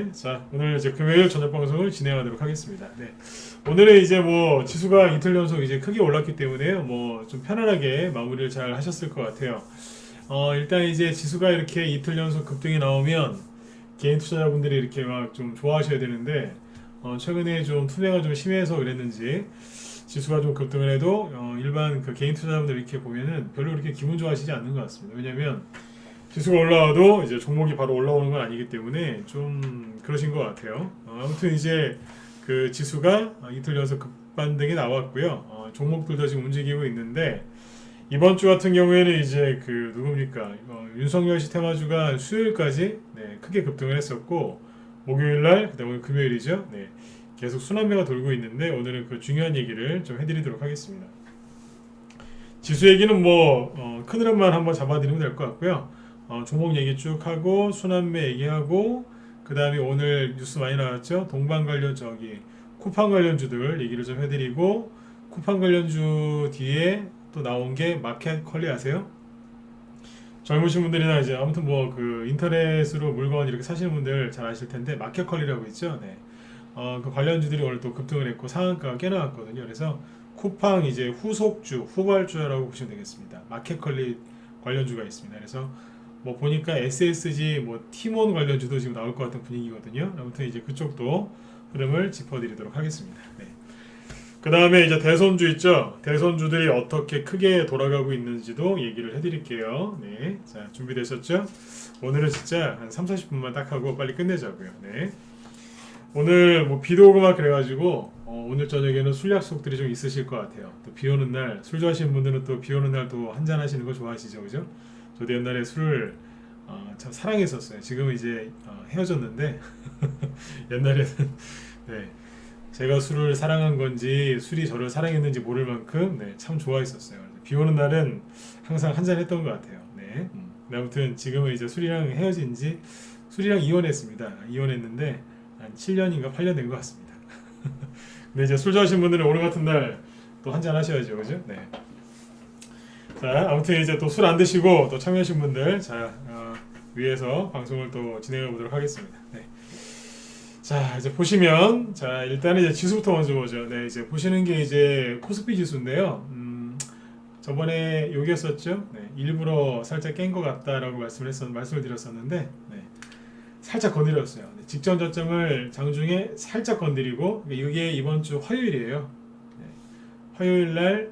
네, 자 오늘 이제 금요일 저녁 방송을 진행하도록 하겠습니다. 네, 오늘은 이제 뭐 지수가 이틀 연속 이제 크게 올랐기 때문에요. 뭐 좀 편안하게 마무리를 잘 하셨을 것 같아요. 일단 이제 지수가 이렇게 이틀 연속 급등이 나오면 개인 투자자분들이 이렇게 막 좀 좋아하셔야 되는데 최근에 좀 투매가 좀 심해서 그랬는지 지수가 좀 급등을 해도 일반 그 개인 투자자분들 이렇게 보면은 별로 그렇게 기분 좋아하시지 않는 것 같습니다. 왜냐하면 지수가 올라와도 이제 종목이 바로 올라오는 건 아니기 때문에 좀 그러신 것 같아요. 아무튼 이제 그 지수가 이틀 연속 급반등이 나왔고요. 종목들도 지금 움직이고 있는데 이번 주 같은 경우에는 이제 그 누굽니까? 윤석열 씨 테마주가 수요일까지 네, 크게 급등을 했었고 목요일 날 그다음에 금요일이죠. 네, 계속 순환매가 돌고 있는데 오늘은 그 중요한 얘기를 좀 해드리도록 하겠습니다. 지수 얘기는 뭐 큰 흐름만 한번 잡아드리면 될 것 같고요. 종목 얘기 쭉 하고 순환매 얘기하고 그 다음에 오늘 뉴스 많이 나왔죠. 동반 관련 쿠팡 관련주들 얘기를 좀 해드리고 쿠팡 관련주 뒤에 또 나온 게 마켓컬리 아세요? 젊으신 분들이나 이제 아무튼 뭐 그 인터넷으로 물건 이렇게 사시는 분들 잘 아실 텐데 마켓컬리라고 있죠. 네. 그 관련주들이 오늘 또 급등을 했고 상한가가 꽤 나왔거든요. 그래서 쿠팡 이제 후속주, 후발주라고 보시면 되겠습니다. 마켓컬리 관련주가 있습니다. 그래서 뭐 보니까 SSG, 뭐 티몬 관련주도 지금 나올 것 같은 분위기거든요. 아무튼 이제 그쪽도 흐름을 짚어드리도록 하겠습니다. 네. 그 다음에 이제 대선주 있죠. 대선주들이 어떻게 크게 돌아가고 있는지도 얘기를 해드릴게요. 네, 자 준비되셨죠? 오늘은 진짜 한 3-40분만 딱 하고 빨리 끝내자고요. 네. 오늘 뭐 비도 오고 막 그래가지고 오늘 저녁에는 술 약속들이 좀 있으실 것 같아요. 또 비 오는 날 술 좋아하시는 분들은 또 비 오는 날 또 한잔 하시는 거 좋아하시죠, 그죠? 저도 옛날에 술을 참 사랑했었어요. 지금은 이제 헤어졌는데 옛날에는 네, 제가 술을 사랑한 건지 술이 저를 사랑했는지 모를 만큼 네, 참 좋아했었어요. 비 오는 날은 항상 한잔 했던 것 같아요. 네. 아무튼 지금은 이제 술이랑 헤어진 지 술이랑 이혼했습니다. 이혼했는데 한 7년인가 8년 된 것 같습니다. 근데 이제 술 좋아하시는 분들은 오늘 같은 날 또 한잔 하셔야죠, 그죠? 네. 자, 아무튼 이제 또 술 안 드시고 또 참여하신 분들, 자 위에서 방송을 또 진행해 보도록 하겠습니다. 네. 자, 이제 보시면, 자 일단은 이제 지수부터 먼저 보죠. 네, 이제 보시는 게 이제 코스피 지수인데요. 저번에 여기였었죠. 네, 일부러 살짝 깬 것 같다라고 말씀을 드렸었는데, 네, 살짝 건드렸어요. 네, 직전 저점을 장중에 살짝 건드리고, 이게 이번 주 화요일이에요. 네, 화요일 날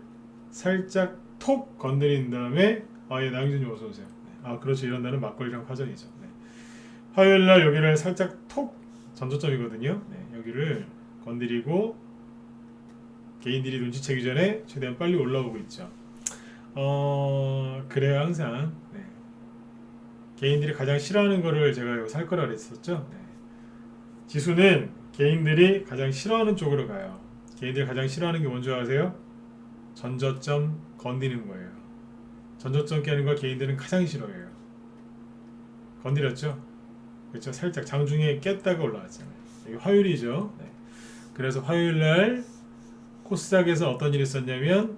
살짝 톡 건드린 다음에, 예, 나영준님 어서 오세요. 네, 그렇죠. 이런 날은 막걸리랑 파전이죠. 네. 화요일 날 여기를 살짝 톡 전저점이거든요. 네, 여기를 건드리고 개인들이 눈치채기 전에 최대한 빨리 올라오고 있죠. 그래야 항상 네. 개인들이 가장 싫어하는 거를 제가 살 거라 그랬었죠. 네. 지수는 개인들이 가장 싫어하는 쪽으로 가요. 개인들이 가장 싫어하는 게 뭔지 아세요? 전저점 건드리는 거예요. 전저점 깨는 걸 개인들은 가장 싫어해요. 건드렸죠? 그렇죠? 살짝 장중에 깼다가 올라왔잖아요. 이게 화요일이죠. 네. 그래서 화요일 날 코스닥에서 어떤 일이 있었냐면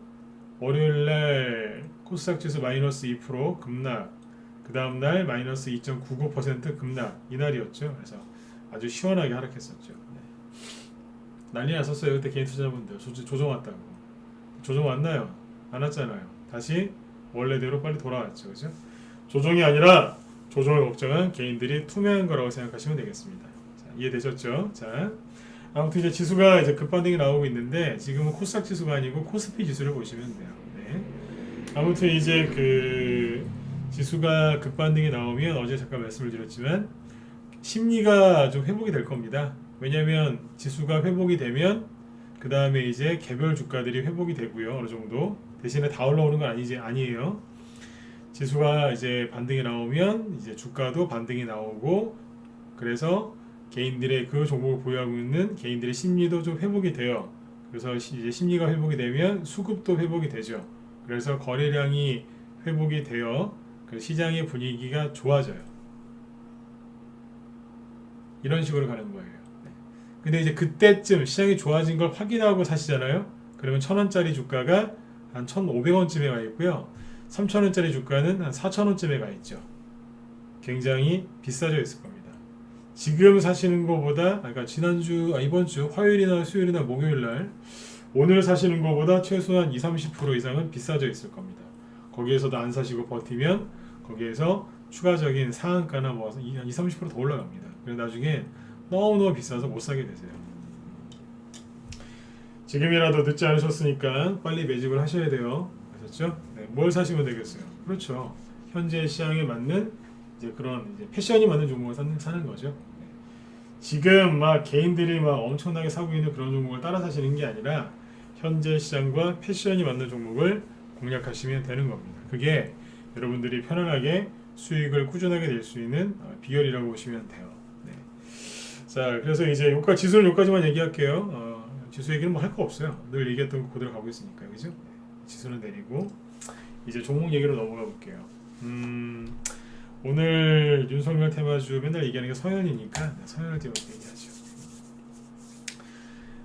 월요일 날 코스닥 지수 마이너스 2% 급락, 그 다음 날 마이너스 2.99% 급락 이날이었죠. 그래서 아주 시원하게 하락했었죠. 네. 난리 났었어요. 그때 개인 투자분들 조정 왔다고. 조정 왔나요? 안 왔잖아요. 다시 원래대로 빨리 돌아왔죠. 그죠? 조정이 아니라 조정을 걱정한 개인들이 투명한 거라고 생각하시면 되겠습니다. 자, 이해되셨죠? 자, 아무튼 이제 지수가 이제 급반등이 나오고 있는데 지금은 코스닥 지수가 아니고 코스피 지수를 보시면 돼요. 네. 아무튼 이제 그 지수가 급반등이 나오면 어제 잠깐 말씀을 드렸지만 심리가 좀 회복이 될 겁니다. 왜냐하면 지수가 회복이 되면 그 다음에 이제 개별 주가들이 회복이 되고요. 어느 정도 대신에 다 올라오는 건 아니에요. 지수가 이제 반등이 나오면 이제 주가도 반등이 나오고 그래서 개인들의 그 종목을 보유하고 있는 개인들의 심리도 좀 회복이 돼요. 그래서 이제 심리가 회복이 되면 수급도 회복이 되죠. 그래서 거래량이 회복이 되어 그 시장의 분위기가 좋아져요. 이런 식으로 가는 거예요. 근데 이제 그때쯤 시장이 좋아진 걸 확인하고 사시잖아요. 그러면 1,000원짜리 주가가 한 1,500원쯤에 가 있고요. 3,000원짜리 주가는 한 4,000원쯤에 가 있죠. 굉장히 비싸져 있을 겁니다. 지금 사시는 거보다 그러니까 이번 주 화요일이나 수요일이나 목요일 날 오늘 사시는 거보다 최소한 20-30% 이상은 비싸져 있을 겁니다. 거기에서도 안 사시고 버티면 거기에서 추가적인 상한가나 뭐 20-30%더 올라갑니다. 그래서 나중에 너무너무 비싸서 못 사게 되세요. 지금이라도 늦지 않으셨으니까 빨리 매집을 하셔야 돼요. 아셨죠? 네, 뭘 사시면 되겠어요? 그렇죠. 현재 시장에 맞는 이제 그런 이제 패션이 맞는 종목을 사는 거죠. 네. 지금 막 개인들이 막 엄청나게 사고 있는 그런 종목을 따라 사시는 게 아니라 현재 시장과 패션이 맞는 종목을 공략하시면 되는 겁니다. 그게 여러분들이 편안하게 수익을 꾸준하게 낼 수 있는 비결이라고 보시면 돼요. 네. 자, 그래서 이제 지수는 여기까지만 얘기할게요. 지수 얘기는 뭐 할 거 없어요. 늘 얘기했던 거 그대로 가고 있으니까, 그죠? 네. 지수는 내리고 이제 종목 얘기로 넘어가 볼게요. 오늘 윤석열 테마주 맨날 얘기하는 게 서현이니까 서현을 띄워서 얘기하죠.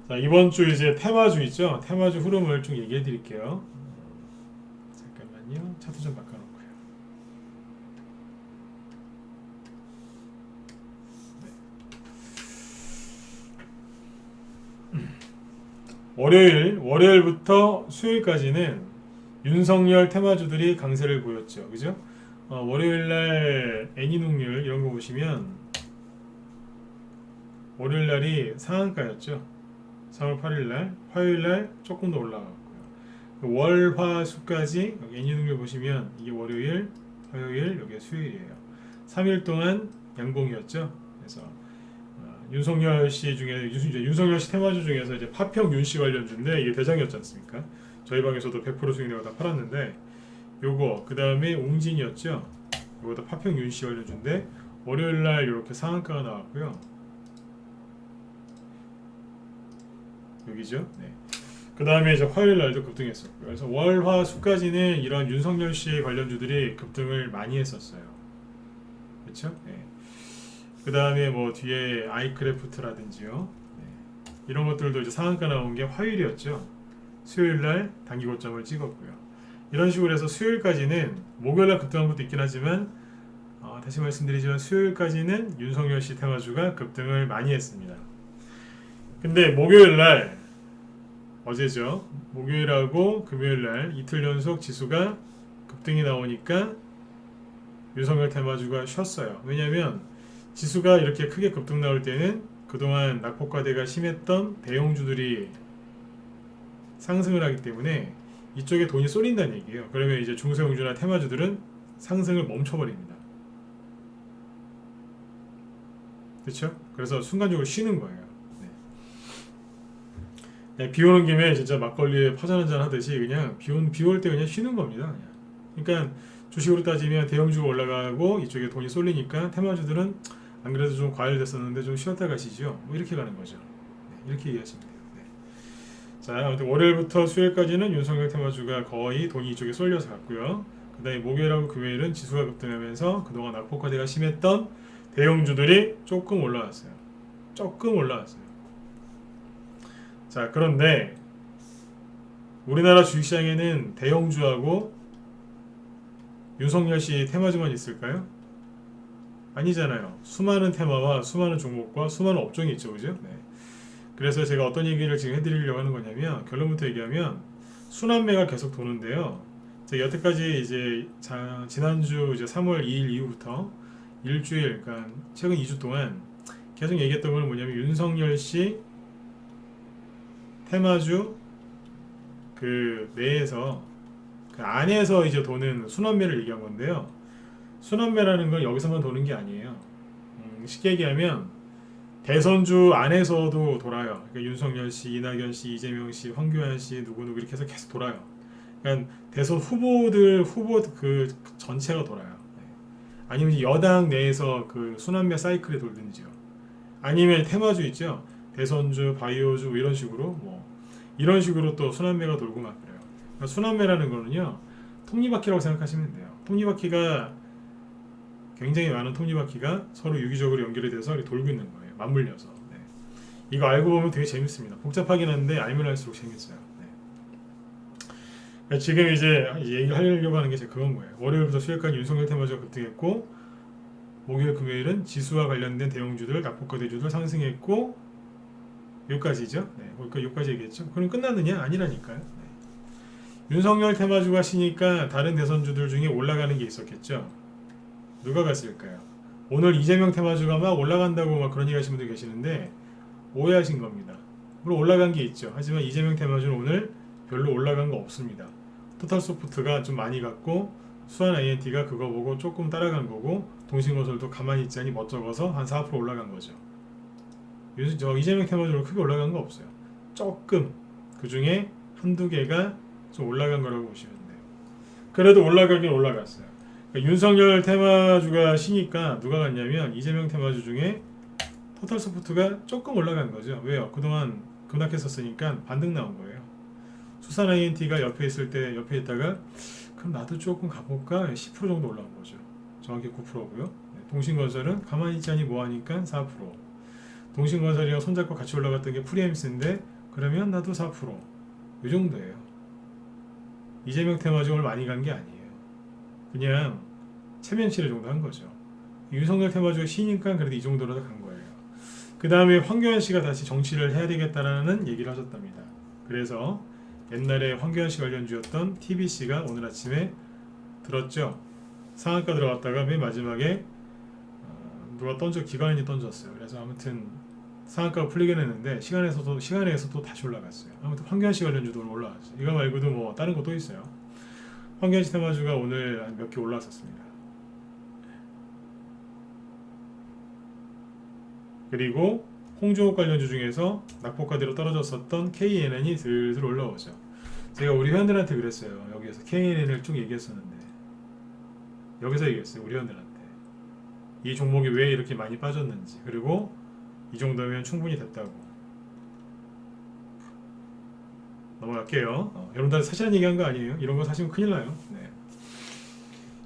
자, 이번 주 이제 테마주 있죠? 테마주 흐름을 좀 얘기해 드릴게요. 잠깐만요. 차트 좀 바꿔놓고요. 월요일부터 수요일까지는 윤석열 테마주들이 강세를 보였죠. 그죠? 월요일날 애니농률 이런 거 보시면 월요일날이 상한가였죠. 3월 8일날 화요일날 조금 더 올라갔고요. 월화수까지 애니농률 보시면 이게 월요일, 화요일, 여기 수요일이에요. 3일 동안 양봉이었죠. 그래서 윤석열 씨 중에 윤석열 씨 테마주 중에서 이제 파평 윤씨 관련주인데 이게 대장이었지 않습니까? 저희 방에서도 100% 수익내고 다 팔았는데 요거 그 다음에 웅진이었죠. 요거도 파평 윤씨 관련주인데 월요일 날 이렇게 상한가가 나왔고요. 여기죠. 네. 그 다음에 이제 화요일 날도 급등했었고요. 그래서 월화수까지는 이런 윤석열 씨 관련주들이 급등을 많이 했었어요. 그렇죠? 네. 그 다음에 뭐 뒤에 아이크래프트라든지요. 네. 이런 것들도 이제 상한가 나온 게 화요일이었죠. 수요일날 단기 고점을 찍었고요. 이런 식으로 해서 수요일까지는 목요일날 급등한 것도 있긴 하지만 다시 말씀드리지만 수요일까지는 윤석열 씨 테마주가 급등을 많이 했습니다. 근데 목요일날 어제죠. 목요일하고 금요일날 이틀 연속 지수가 급등이 나오니까 윤석열 테마주가 쉬었어요. 왜냐하면 지수가 이렇게 크게 급등 나올 때는 그동안 낙폭과대가 심했던 대형주들이 상승을 하기 때문에 이쪽에 돈이 쏠린다는 얘기예요. 그러면 이제 중소형주나 테마주들은 상승을 멈춰버립니다. 그렇죠? 그래서 순간적으로 쉬는 거예요. 네. 비 오는 김에 진짜 막걸리에 파전 한잔 하듯이 그냥 비 올 때 그냥 쉬는 겁니다. 그냥. 그러니까 주식으로 따지면 대형주가 올라가고 이쪽에 돈이 쏠리니까 테마주들은 안 그래도 좀 과열됐었는데 좀 쉬었다 가시죠. 뭐 이렇게 가는 거죠. 네, 이렇게 이해하시면 돼요. 네. 자, 아무튼 월요일부터 수요일까지는 윤석열 테마주가 거의 돈이 이쪽에 쏠려서 갔고요. 그 다음에 목요일하고 금요일은 지수가 급등하면서 그동안 낙폭과대가 심했던 대형주들이 조금 올라왔어요. 조금 올라왔어요. 자, 그런데 우리나라 주식시장에는 대형주하고 윤석열 씨 테마주만 있을까요? 아니잖아요. 수많은 테마와 수많은 종목과 수많은 업종이 있죠, 그죠? 네. 그래서 제가 어떤 얘기를 지금 해드리려고 하는 거냐면 결론부터 얘기하면 순환매가 계속 도는데요. 제가 여태까지 이제 지난주 이제 3월 2일 이후부터 일주일, 그러니까 최근 2주 동안 계속 얘기했던 건 뭐냐면 윤석열 씨 테마주 그 내에서 그 안에서 이제 도는 순환매를 얘기한 건데요. 순환매라는 건 여기서만 도는 게 아니에요. 쉽게 얘기하면 대선주 안에서도 돌아요. 그러니까 윤석열 씨, 이낙연 씨, 이재명 씨, 황교안 씨, 누구누구 이렇게 해서 계속 돌아요. 그러니까 대선 후보 그 전체가 돌아요. 아니면 여당 내에서 그 순환매 사이클에 돌든지요. 아니면 테마주 있죠. 대선주, 바이오주 이런 식으로 이런 식으로 또 순환매가 돌고 막 그래요. 그러니까 순환매라는 거는요. 톱니바퀴라고 생각하시면 돼요. 톱니바퀴가 굉장히 많은 톱니바퀴가 서로 유기적으로 연결이 돼서 이렇게 돌고 있는 거예요. 맞물려서. 네. 이거 알고 보면 되게 재밌습니다. 복잡하긴 한데 알면 할수록 재밌어요. 네. 그러니까 지금 이제 얘기를 하려고 하는 게 그건 거예요. 월요일부터 수요일까지 윤석열 테마주가 급등했고 목요일 금요일은 지수와 관련된 대형주들 낙폭과 대주들 상승했고 여기까지죠. 네, 여기까지 얘기했죠. 그럼 끝났느냐? 아니라니까요. 네. 윤석열 테마주가 쉬니까 다른 대선주들 중에 올라가는 게 있었겠죠. 누가 갔을까요? 오늘 이재명 테마주가 막 올라간다고 막 그런 얘기 하시는 분들 계시는데 오해하신 겁니다. 물론 올라간 게 있죠. 하지만 이재명 테마주는 오늘 별로 올라간 거 없습니다. 토탈소프트가 좀 많이 갔고 수완 INT가 그거 보고 조금 따라간 거고 동신건설도 가만히 있자니 멋쩍어서 한 4% 올라간 거죠. 이재명 테마주는 크게 올라간 거 없어요. 조금 그 중에 한두 개가 좀 올라간 거라고 보시면 돼요. 그래도 올라가긴 올라갔어요. 그러니까 윤석열 테마주가 쉬니까 누가 갔냐면 이재명 테마주 중에 토탈소프트가 조금 올라간 거죠. 왜요? 그동안 급락했었으니까 반등 나온 거예요. 수산 INT가 옆에 있을 때 옆에 있다가 그럼 나도 조금 가볼까? 10% 정도 올라온 거죠. 정확히 9%고요. 동신건설은 가만히 있자니 뭐하니까 4%. 동신건설이랑 손잡고 같이 올라갔던 게 프리엠스인데 그러면 나도 4%. 이 정도예요. 이재명 테마주를 많이 간 게 아니에요. 그냥 체면치레 정도 한 거죠. 윤석열 테마주가 쉬니까 그래도 이 정도라도 간 거예요. 그 다음에 황교안 씨가 다시 정치를 해야 되겠다라는 얘기를 하셨답니다. 그래서 옛날에 황교안 씨 관련주였던 TBC가 오늘 아침에 들었죠. 상한가 들어갔다가 맨 마지막에 누가 기관인지 던졌어요. 그래서 아무튼 상한가가 풀리긴 했는데 시간에서 또 다시 올라갔어요. 아무튼 황교안 씨 관련주도 오늘 올라갔어요. 이거 말고도 뭐 다른 것도 있어요. 황교안 씨 테마주가 오늘 몇 개 올라왔었습니다. 그리고 홍종욱 관련주 중에서 낙폭과대로 떨어졌었던 KNN이 슬슬 올라오죠. 제가 우리 회원들한테 그랬어요. 여기에서 KNN을 쭉 얘기했었는데 여기서 얘기했어요. 우리 회원들한테 이 종목이 왜 이렇게 많이 빠졌는지, 그리고 이 정도면 충분히 됐다고. 넘어갈게요. 여러분들 사실은 얘기한 거 아니에요. 이런 거 사시면 큰일 나요. 네.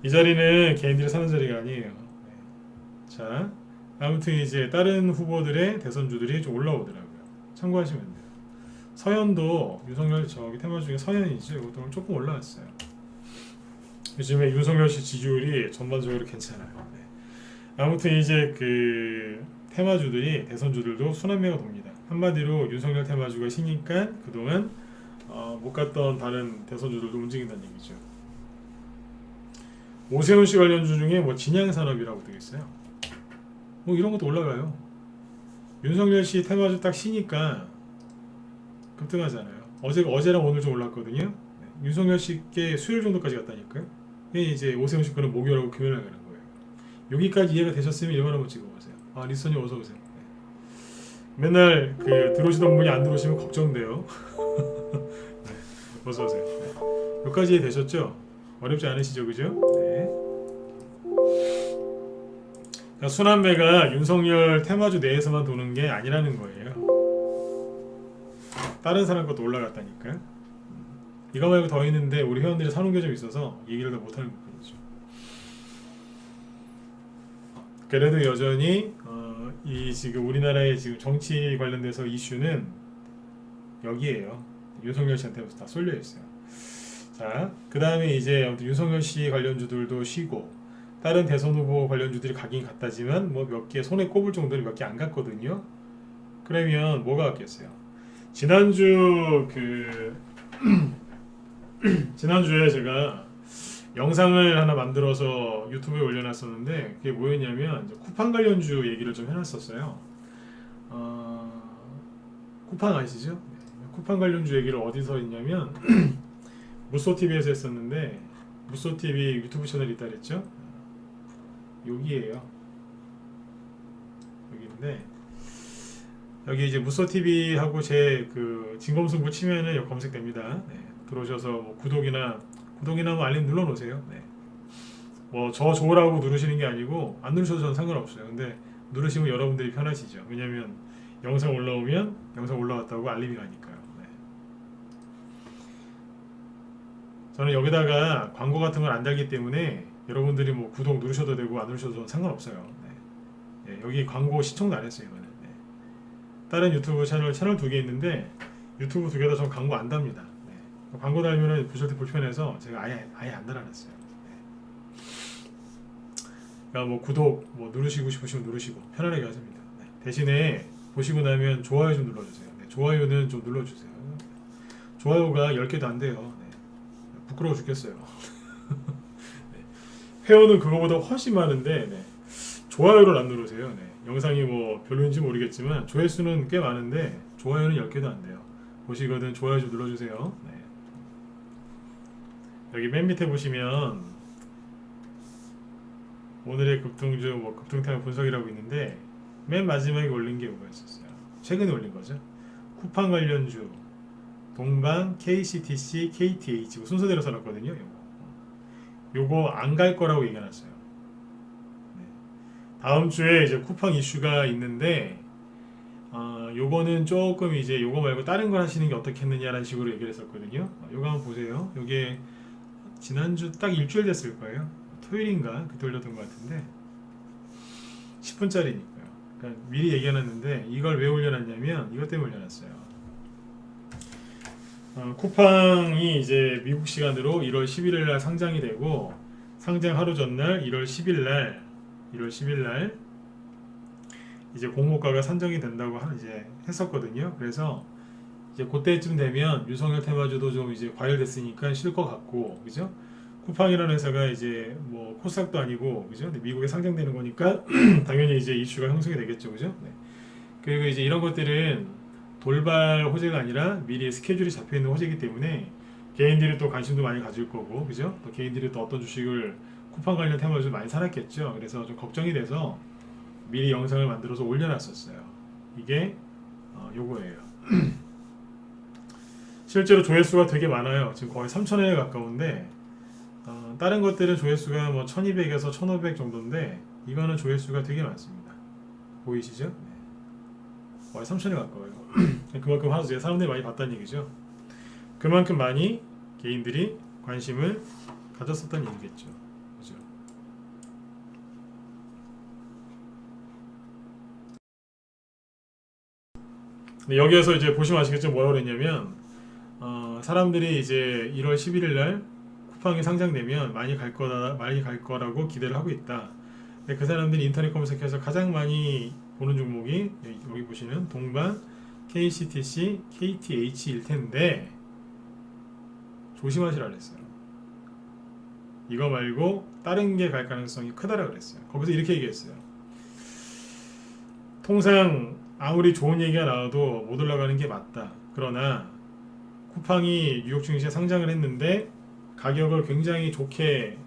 이 자리는 개인들이 사는 자리가 아니에요. 네. 자, 아무튼 이제 다른 후보들의 대선주들이 좀 올라오더라고요. 참고하시면 돼요. 서현도 윤석열 테마 중에 서현이죠. 이것도 조금 올라왔어요. 요즘에 윤석열 씨 지지율이 전반적으로 괜찮아요. 네. 아무튼 이제 그 테마주들이 대선주들도 순환매가 돕니다. 한마디로 윤석열 테마주가 쉬니까 그동안 못 갔던 다른 대선주들도 움직인다는 얘기죠. 오세훈 씨 관련주 중에 뭐 진양산업이라고 되겠어요. 뭐 이런 것도 올라가요. 윤석열 씨 테마주 딱 쉬니까 급등하잖아요. 어제랑 오늘 좀 올랐거든요. 네. 윤석열 씨께 수요일 정도까지 갔다니까요. 이제 오세훈 씨 거는 목요일하고 금요일에 가는 거예요. 여기까지 이해가 되셨으면 이거 한번 찍어보세요. 리스님 어서 오세요. 네. 맨날 그 들어오시던 분이 안 들어오시면 걱정돼요. 네. 어서 오세요. 네. 여기까지 이해되셨죠? 어렵지 않으시죠, 그죠? 네. 순환매가 윤석열 테마주 내에서만 도는 게 아니라는 거예요. 다른 사람 것도 올라갔다니까요. 이거 말고 더 있는데 우리 회원들이 사놓은 게 좀 있어서 얘기를 더 못하는 부분이죠. 그래도 여전히 이 지금 우리나라의 지금 정치 관련돼서 이슈는 여기에요. 윤석열 씨한테 다 쏠려 있어요. 자, 그 다음에 이제 아무튼 윤석열 씨 관련주들도 쉬고 다른 대선 후보 관련주들이 가긴 갔다지만 뭐 몇 개 손에 꼽을 정도는 몇 개 안 갔거든요. 그러면 뭐가 갔겠어요? 지난주 지난주에 제가 영상을 하나 만들어서 유튜브에 올려놨었는데 그게 뭐였냐면 쿠팡 관련주 얘기를 좀 해놨었어요. 쿠팡 아시죠? 네. 쿠팡 관련주 얘기를 어디서 했냐면 무쏘TV에서 했었는데 무쏘TV 유튜브 채널이 있다 그랬죠? 여기에요. 여기인데 여기 이제 무쏘TV하고 제 그 진검승부 치면은 여기 검색됩니다. 네. 들어오셔서 뭐 구독이나 뭐 알림 눌러놓으세요. 네. 뭐 저 좋으라고 누르시는 게 아니고 안 누르셔도 저는 상관없어요. 근데 누르시면 여러분들이 편하시죠. 왜냐면 영상 올라오면 영상 올라왔다고 알림이 가니까요. 네. 저는 여기다가 광고 같은 걸 안 달기 때문에 여러분들이 뭐 구독 누르셔도 되고 안 누르셔도 저는 상관없어요. 네. 네, 여기 광고 시청도 안 했어요. 이거는. 네. 다른 유튜브 채널 두 개 있는데 유튜브 두 개 다 전 광고 안 답니다. 네. 광고 달면은 보실 때 불편해서 제가 아예 안 달아놨어요. 네. 그러니까 뭐 구독 뭐 누르시고 싶으시면 누르시고 편안하게 하십니다. 네. 대신에 보시고 나면 좋아요 좀 눌러주세요. 네. 좋아요는 좀 눌러주세요. 좋아요가 10개도 안 돼요. 네. 부끄러워 죽겠어요. 네. 회원은 그거보다 훨씬 많은데 네. 좋아요를 안 누르세요. 네. 영상이 뭐 별로인지 모르겠지만 조회수는 꽤 많은데 좋아요는 10개도 안 돼요. 보시거든 좋아요 좀 눌러주세요. 네. 여기 맨 밑에 보시면 오늘의 급등주 뭐 급등타임 분석이라고 있는데 맨 마지막에 올린 게 뭐가 있었어요? 최근에 올린 거죠. 쿠팡 관련주 동방, KCTC, KTH 순서대로 써놨거든요. 요거 안 갈 거라고 얘기해놨어요. 네. 다음 주에 이제 쿠팡 이슈가 있는데 요거는 조금 이제 요거 말고 다른 걸 하시는 게 어떻겠느냐라는 식으로 얘기를 했었거든요. 요거 한번 보세요. 요게 지난주 딱 일주일 됐을 거예요. 토요일인가 그때 올렸던 것 같은데 10분짜리니까요. 그러니까 미리 얘기해놨는데 이걸 왜 올려놨냐면 이것 때문에 올려놨어요. 쿠팡이 이제 미국 시간으로 1월 11일 날 상장이 되고 상장 하루 전날 1월 10일 날 이제 공모가가 산정이 된다고 이제 했었거든요. 그래서 이제 그때쯤 되면 유성열 테마주도 좀 이제 과열됐으니까 쉴 것 같고, 그죠? 쿠팡이라는 회사가 이제 뭐 코스닥도 아니고, 그죠? 근데 미국에 상장되는 거니까 당연히 이제 이슈가 형성이 되겠죠, 그죠? 네. 그리고 이제 이런 것들은 돌발 호재가 아니라 미리 스케줄이 잡혀 있는 호재이기 때문에 개인들이 또 관심도 많이 가질 거고, 그죠? 또 개인들이 또 어떤 주식을 쿠팡 관련 테마주를 많이 사놨겠죠. 그래서 좀 걱정이 돼서 미리 영상을 만들어서 올려놨었어요. 이게 요거예요. 실제로 조회수가 되게 많아요. 지금 거의 3,000회에 가까운데 다른 것들은 조회수가 뭐 1200에서 1500 정도인데 이거는 조회수가 되게 많습니다. 보이시죠? 네. 거의 3,000회 가까워요. 그만큼 하루에 사람들이 많이 봤다는 얘기죠. 그만큼 많이 개인들이 관심을 가졌었다는 얘기겠죠. 그죠? 근데 여기에서 이제 보시면 아시겠죠? 뭐라고 그랬냐면 사람들이 이제 1월 11일 날 쿠팡이 상장되면 많이 갈 거라고 기대를 하고 있다. 근데 그 사람들이 인터넷 검색해서 가장 많이 보는 종목이 여기 보시는 동방, KCTC, KTH일 텐데 조심하시라 그랬어요. 이거 말고 다른 게 갈 가능성이 크다라 그랬어요. 거기서 이렇게 얘기했어요. 통상 아무리 좋은 얘기가 나와도 못 올라가는 게 맞다. 그러나 쿠팡이 뉴욕 증시에 상장을 했는데 가격을 굉장히 좋게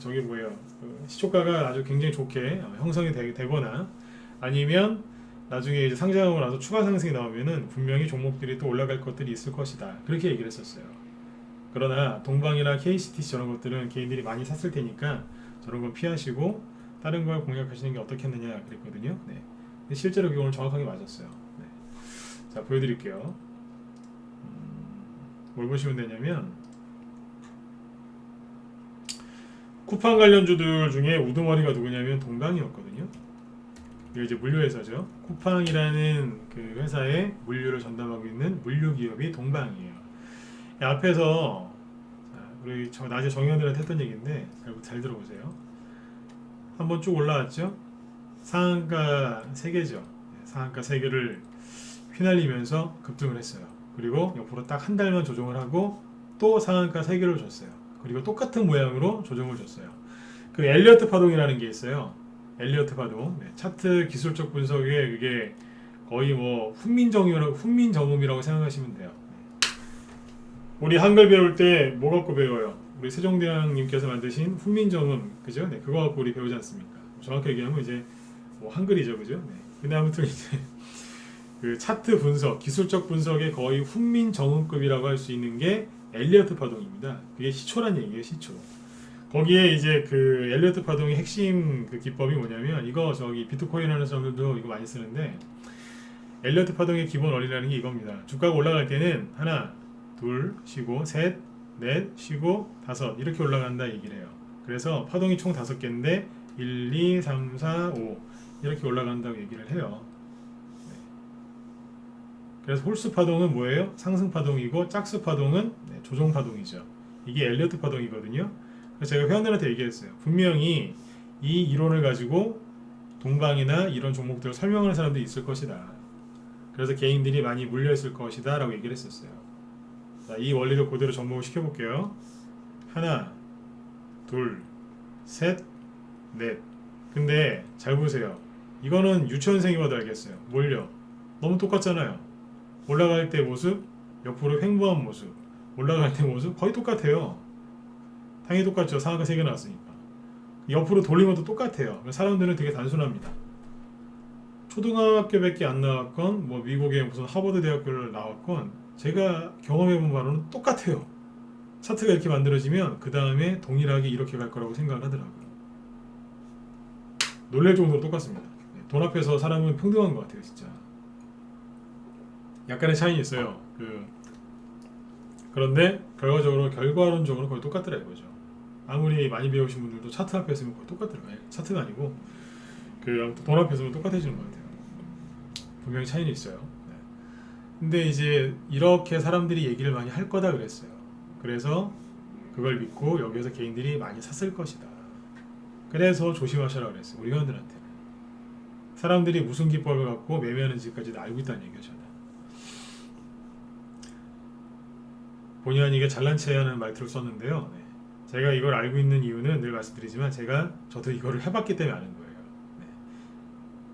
저게 뭐예요? 시초가가 아주 굉장히 좋게 형성이 되거나 아니면 나중에 이제 상장하고 나서 추가 상승이 나오면은 분명히 종목들이 또 올라갈 것들이 있을 것이다. 그렇게 얘기를 했었어요. 그러나 동방이나 KCTC 저런 것들은 개인들이 많이 샀을 테니까 저런 건 피하시고 다른 걸 공략하시는 게 어떻겠느냐 그랬거든요. 네. 근데 실제로 그게 오늘 정확하게 맞았어요. 네. 자, 보여드릴게요. 뭘 보시면 되냐면 쿠팡 관련주들 중에 우두머리가 누구냐면 동방이었거든요. 이게 이제 물류회사죠. 쿠팡이라는 그 회사의 물류를 전담하고 있는 물류 기업이 동방이에요. 앞에서 우리 낮에 정의원들한테 했던 얘기인데 잘 들어보세요. 한번 쭉 올라왔죠. 상한가 3개죠. 상한가 3개를 휘날리면서 급등을 했어요. 그리고 옆으로 딱 한 달만 조정을 하고 또 상한가 3개를 줬어요. 그리고 똑같은 모양으로 조정을 줬어요. 그 엘리어트 파동이라는 게 있어요. 엘리어트 파동. 네, 차트 기술적 분석에 그게 거의 뭐 훈민정음이라고 생각하시면 돼요. 우리 한글 배울 때 뭐 갖고 배워요? 우리 세종대왕님께서 만드신 훈민정음, 그죠? 네, 그거 갖고 우리 배우지 않습니까? 정확하게 얘기하면 이제 뭐 한글이죠, 그죠? 네. 근데 아무튼 이제 그 차트 분석, 기술적 분석의 거의 훈민정음급이라고 할 수 있는 게 엘리어트 파동입니다. 그게 시초란 얘기예요, 시초. 거기에 이제 그 엘리어트 파동의 핵심 그 기법이 뭐냐면 이거 비트코인 하는 사람들도 이거 많이 쓰는데 엘리어트 파동의 기본 원리라는 게 이겁니다. 주가가 올라갈 때는 하나, 둘 쉬고 셋, 넷 쉬고 다섯 이렇게 올라간다 얘기를 해요. 그래서 파동이 총 5개인데 1, 2, 3, 4, 5 이렇게 올라간다고 얘기를 해요. 네. 그래서 홀수 파동은 뭐예요? 상승 파동이고 짝수 파동은 조정 파동이죠. 이게 엘리어트 파동이거든요. 그래서 제가 회원들한테 얘기했어요. 분명히 이 이론을 가지고 동방이나 이런 종목들을 설명하는 사람들이 있을 것이다. 그래서 개인들이 많이 물려 있을 것이다 라고 얘기를 했었어요. 자, 이 원리를 그대로 접목을 시켜볼게요. 하나, 둘, 셋, 넷. 근데 잘 보세요. 이거는 유치원생이 봐도 알겠어요. 뭘요? 너무 똑같잖아요. 올라갈 때 모습, 옆으로 횡보한 모습, 올라갈 때 모습 거의 똑같아요. 당연히 똑같죠. 상한가 3개 나왔으니까. 옆으로 돌리면 또 똑같아요. 사람들은 되게 단순합니다. 초등학교밖에 안 나왔건 뭐 미국의 무슨 하버드 대학교를 나왔건 제가 경험해본 바로는 똑같아요. 차트가 이렇게 만들어지면 그 다음에 동일하게 이렇게 갈 거라고 생각을 하더라고요. 놀랄 정도로 똑같습니다. 돈 앞에서 사람은 평등한 것 같아요, 진짜. 약간의 차이는 있어요. 그런데 결과론적으로 거의 똑같더라 이거죠. 아무리 많이 배우신 분들도 차트 앞에 있으면 거의 똑같더라고요. 차트가 아니고 아무튼 돈 앞에 있으면 똑같아지는 것 같아요. 분명히 차이는 있어요. 네. 근데 이제 이렇게 사람들이 얘기를 많이 할 거다 그랬어요. 그래서 그걸 믿고 여기에서 개인들이 많이 샀을 것이다. 그래서 조심하셔라 그랬어요. 우리 회원들한테는. 사람들이 무슨 기법을 갖고 매매하는지까지 다 알고 있다는 얘기죠. 본의 아니게 잘난 체하는 말투를 썼는데요. 네. 제가 이걸 알고 있는 이유는 늘 말씀드리지만 저도 이거를 해봤기 때문에 아는 거예요. 네.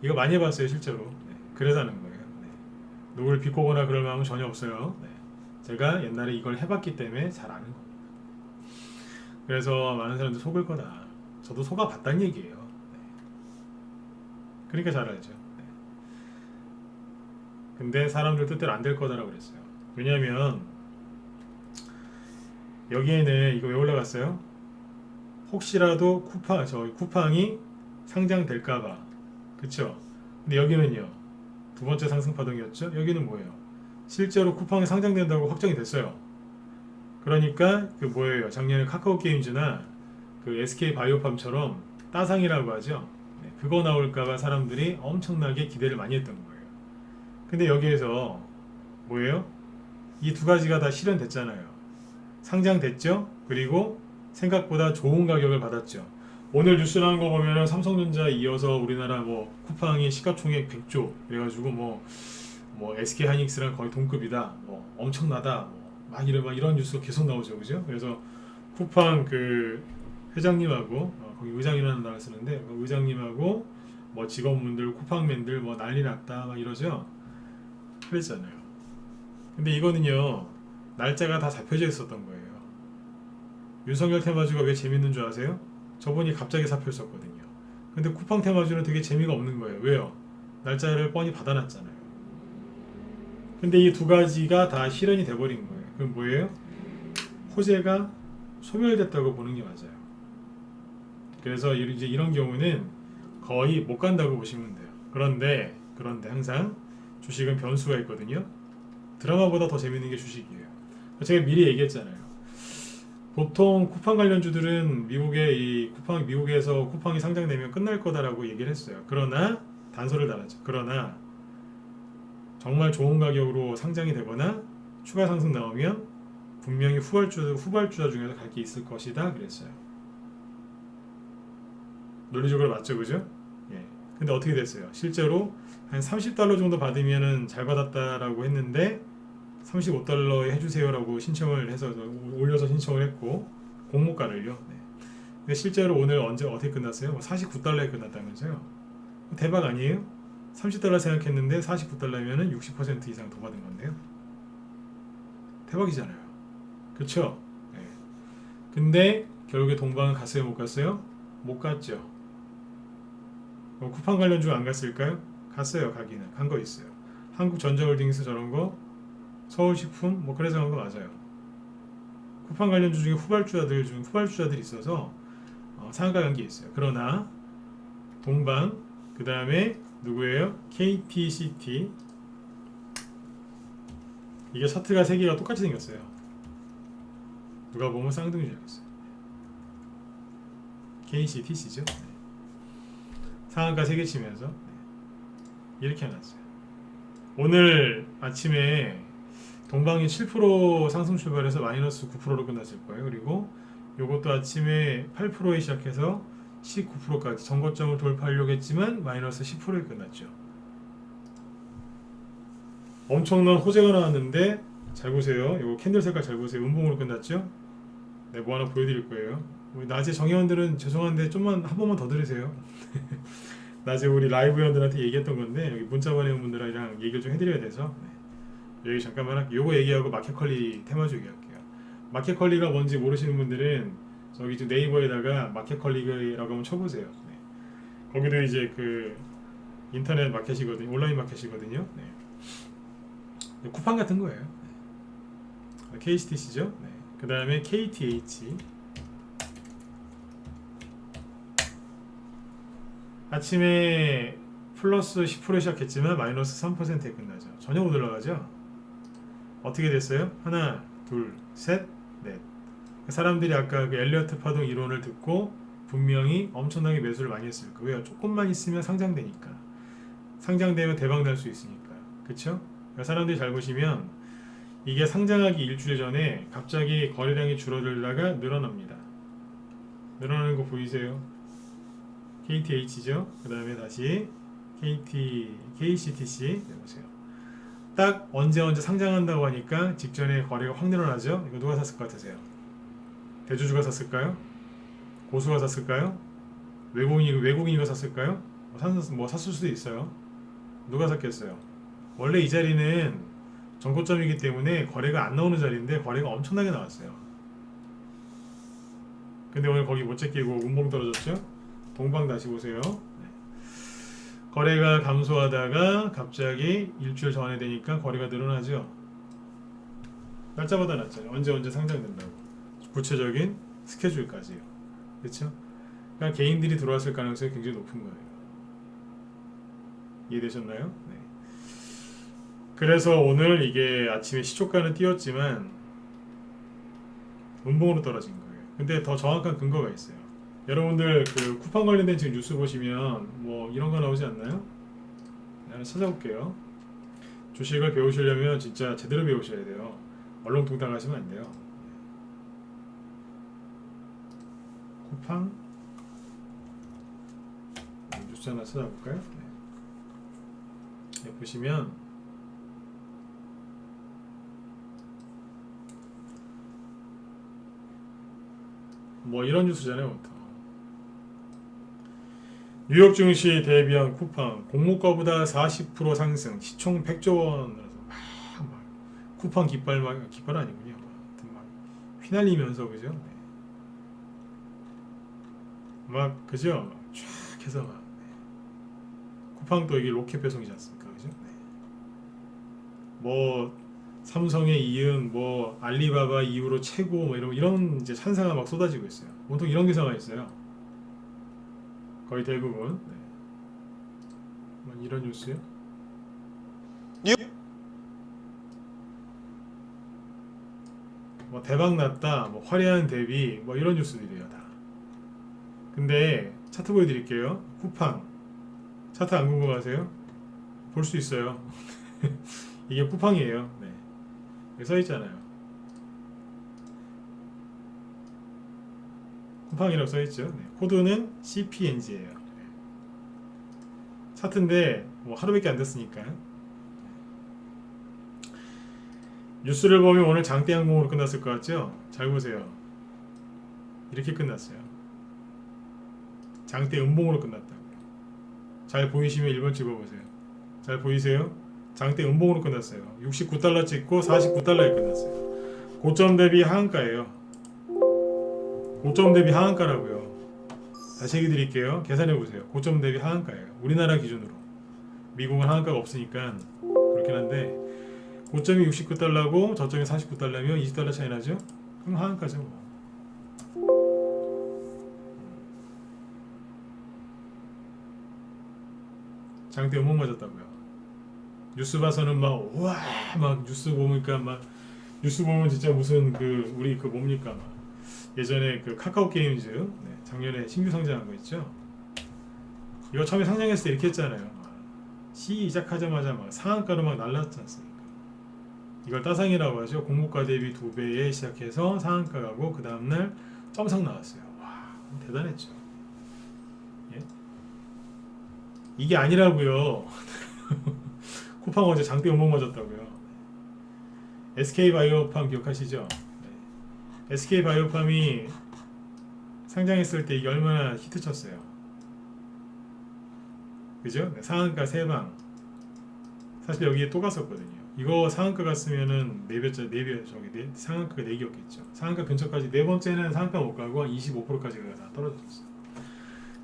이거 많이 해봤어요 실제로. 네. 그래서 아는 거예요. 네. 누구를 비꼬거나 그럴 마음은 전혀 없어요. 네. 제가 옛날에 이걸 해봤기 때문에 잘 아는 겁니다. 그래서 많은 사람들 속을 거다. 저도 속아봤단 얘기예요. 네. 그러니까 잘 알죠. 네. 근데 사람들 뜻대로 안 될 거다라고 그랬어요. 왜냐하면 여기에는 이거 왜 올라갔어요? 혹시라도 쿠팡이 상장될까봐. 그쵸? 근데 여기는요. 두 번째 상승 파동이었죠? 여기는 뭐예요? 실제로 쿠팡이 상장된다고 확정이 됐어요. 그러니까 뭐예요? 작년에 카카오게임즈나 SK 바이오팜처럼 따상이라고 하죠. 네, 그거 나올까봐 사람들이 엄청나게 기대를 많이 했던 거예요. 근데 여기에서 뭐예요? 이 두 가지가 다 실현됐잖아요. 상장됐죠. 그리고 생각보다 좋은 가격을 받았죠. 오늘 뉴스 나온 거 보면은 삼성전자 이어서 우리나라 쿠팡이 시가총액 100조 그래가지고 SK 하이닉스랑 거의 동급이다. 엄청나다. 막 이런 뉴스가 계속 나오죠, 그죠? 그래서 쿠팡 회장님하고 거기 의장이라는 단어를 쓰는데 의장님하고 직원분들 쿠팡맨들 난리 났다 막 이러죠. 그랬잖아요. 근데 이거는요. 날짜가 다 잡혀져 있었던 거예요. 윤석열 테마주가 왜 재밌는 줄 아세요? 저번이 갑자기 사표였었거든요. 근데 쿠팡 테마주는 되게 재미가 없는 거예요. 왜요? 날짜를 뻔히 받아놨잖아요. 근데 이 두 가지가 다 실현이 돼버린 거예요. 그럼 뭐예요? 호재가 소멸됐다고 보는 게 맞아요. 그래서 이제 이런 경우는 거의 못 간다고 보시면 돼요. 그런데 항상 주식은 변수가 있거든요. 드라마보다 더 재밌는 게 주식이에요. 제가 미리 얘기했잖아요. 보통 쿠팡 관련주들은 미국에서 쿠팡이 상장되면 끝날 거다라고 얘기를 했어요. 그러나 단서를 달았죠. 그러나 정말 좋은 가격으로 상장이 되거나 추가 상승 나오면 분명히 후발주자 중에서 갈 게 있을 것이다 그랬어요. 논리적으로 맞죠, 그죠? 예. 근데 어떻게 됐어요? 실제로 한 $30 정도 받으면은 잘 받았다라고 했는데 35달러에 해주세요라고 신청을 해서 올려서 신청을 했고 공모가를요. 네. 근데 실제로 오늘 어떻게 끝났어요? 49달러에 끝났다면서요? 대박 아니에요? 30달러 생각했는데 49달러면은 60% 이상 더 받은 건데요. 대박이잖아요. 그렇죠? 네. 근데 결국에 동방은 갔어요, 못 갔어요? 못 갔죠. 쿠팡 관련주 안 갔을까요? 갔어요, 가기는. 간 거 있어요. 한국전자홀딩스 저런 거, 서울식품 그래서 간 거 맞아요. 쿠팡 관련주 중에 후발주자들이 있어서 상한가 관계 있어요. 그러나 동방 그 다음에 누구예요? KTCT 이게 차트가 3개가 똑같이 생겼어요. 누가 보면 쌍둥이였어요. KCTC죠. 네. 상한가 3개 치면서 이렇게 해놨어요. 오늘 아침에 동방이 7% 상승 출발해서 마이너스 9%로 끝났을 거예요. 그리고 요것도 아침에 8%에 시작해서 19%까지 전고점을 돌파하려고 했지만 마이너스 10%에 끝났죠. 엄청난 호재가 나왔는데 잘 보세요. 이거 캔들 색깔 잘 보세요. 음봉으로 끝났죠. 네, 뭐 하나 보여드릴 거예요. 우리 낮에 정회원들은 죄송한데 좀만 한 번만 더 들으세요. 낮에 우리 라이브 회원들한테 얘기했던 건데 여기 문자 보내는 분들이랑 얘기를 좀 해드려야 돼서 네. 여기 잠깐만 할게요. 요거 얘기하고 마켓컬리 테마주 얘기할게요. 마켓컬리가 뭔지 모르시는 분들은 저기 좀 네이버에다가 마켓컬리라고 한번 쳐보세요. 네. 거기도 이제 그 인터넷 마켓이거든요. 온라인 마켓이거든요. 네. 쿠팡 같은 거예요. 네. KCTC죠. 네. 그 다음에 KTH. 아침에 플러스 10% 시작했지만 마이너스 3%에 끝나죠. 전혀 못 올라가죠. 어떻게 됐어요? 하나, 둘, 셋, 넷. 사람들이 아까 그 엘리어트 파동 이론을 듣고 분명히 엄청나게 매수를 많이 했을 거예요. 왜요? 조금만 있으면 상장되니까. 상장되면 대박 날 수 있으니까. 그쵸? 그러니까 사람들이 잘 보시면 이게 상장하기 일주일 전에 갑자기 거래량이 줄어들다가 늘어납니다. 늘어나는 거 보이세요? KTH죠. 그 다음에 다시 KCTC 보세요. 딱 언제 상장한다고 하니까 직전에 거래가 확 늘어나죠. 이거 누가 샀을 것 같으세요? 대주주가 샀을까요? 고수가 샀을까요? 외국인이가 샀을까요? 뭐 샀을 수도 있어요. 누가 샀겠어요? 원래 이 자리는 전고점이기 때문에 거래가 안 나오는 자리인데 거래가 엄청나게 나왔어요. 근데 오늘 거기 못 제끼고 운봉 떨어졌죠? 동방 다시 보세요. 네. 거래가 감소하다가 갑자기 일주일 전에 되니까 거래가 늘어나죠. 날짜보다 낮잖아요. 언제 상장된다고. 구체적인 스케줄까지요. 그렇죠? 그러니까 개인들이 들어왔을 가능성이 굉장히 높은 거예요. 이해되셨나요? 네. 그래서 오늘 이게 아침에 시초가는 띄었지만 운봉으로 떨어진 거예요. 근데 더 정확한 근거가 있어요. 여러분들 그 쿠팡 관련된 지금 뉴스 보시면 뭐 이런 거 나오지 않나요? 하나 찾아볼게요. 주식을 배우시려면 진짜 제대로 배우셔야 돼요. 얼렁뚱땅 하시면 안 돼요. 쿠팡 뉴스 하나 찾아볼까요? 네. 보시면 뭐 이런 뉴스잖아요. 보통. 뉴욕 증시 대비한 쿠팡 공모가보다 40% 상승 시총 100조 원이라서 막 쿠팡 깃발 아니군요. 막 휘날리면서 그죠? 네. 막 그죠? 쫙 해서 막 쿠팡 또 이게 로켓 배송이지 않습니까? 그죠? 네. 뭐 삼성에 이은 뭐 알리바바 이후로 최고 뭐 이런 이제 찬사가 막 쏟아지고 있어요. 보통 이런 기사가 있어요. 거의 대부분. 네. 뭐 이런 뉴스요. 뭐 대박 났다, 뭐 화려한 데뷔, 뭐 이런 뉴스들이에요 다. 근데 차트 보여드릴게요. 쿠팡 차트 안 궁금하세요? 볼 수 있어요. 이게 쿠팡이에요. 네. 여기 써 있잖아요. 쿠팡이라고 써 있죠. 네. 코드는 CPNG예요. 네. 차트인데 뭐 하루밖에 안 됐으니까. 뉴스를 보면 오늘 장대 항공으로 끝났을 것 같죠? 잘 보세요. 이렇게 끝났어요. 장대 음봉으로 끝났다고요. 잘 보이시면 1번 찍어보세요. 잘 보이세요? 장대 음봉으로 끝났어요. 69달러 찍고 49달러에 끝났어요. 고점 대비 하한가예요. 고점 대비 하한가라고요. 다시 얘기 드릴게요. 계산해보세요. 고점 대비 하한가예요. 우리나라 기준으로. 미국은 하한가가 없으니까 그렇긴 한데 고점이 69달러고 저점이 49달러면 20달러 차이 나죠? 그럼 하한가죠 뭐. 장대 음봉 맞았다고요. 뉴스 봐서는 막 우와 막 뉴스 보면 진짜 무슨 그 우리 그 뭡니까 막 예전에 그 카카오 게임즈 네, 작년에 신규 상장한 거 있죠. 이거 처음에 상장했을 때 이렇게 했잖아요. 시작하자마자 막 상한가로 막 날랐지 않습니까? 이걸 따상이라고 하죠. 공모가 대비 2배에 시작해서 상한가 가고 그 다음날 점상 나왔어요. 와 대단했죠. 이게 아니라고요. 쿠팡 어제 장대 연봉 맞았다고요. SK바이오팜 기억하시죠? 네. SK바이오팜이 상장했을 때 이게 얼마나 히트쳤어요. 그죠? 네, 상한가 3방. 사실 여기에 또 갔었거든요. 이거 상한가 갔으면은 4배짜 4배 상한가가 4개였겠죠. 상한가 근처까지 네 번째는 상한가 못 가고 한 25%까지 가 떨어졌어요.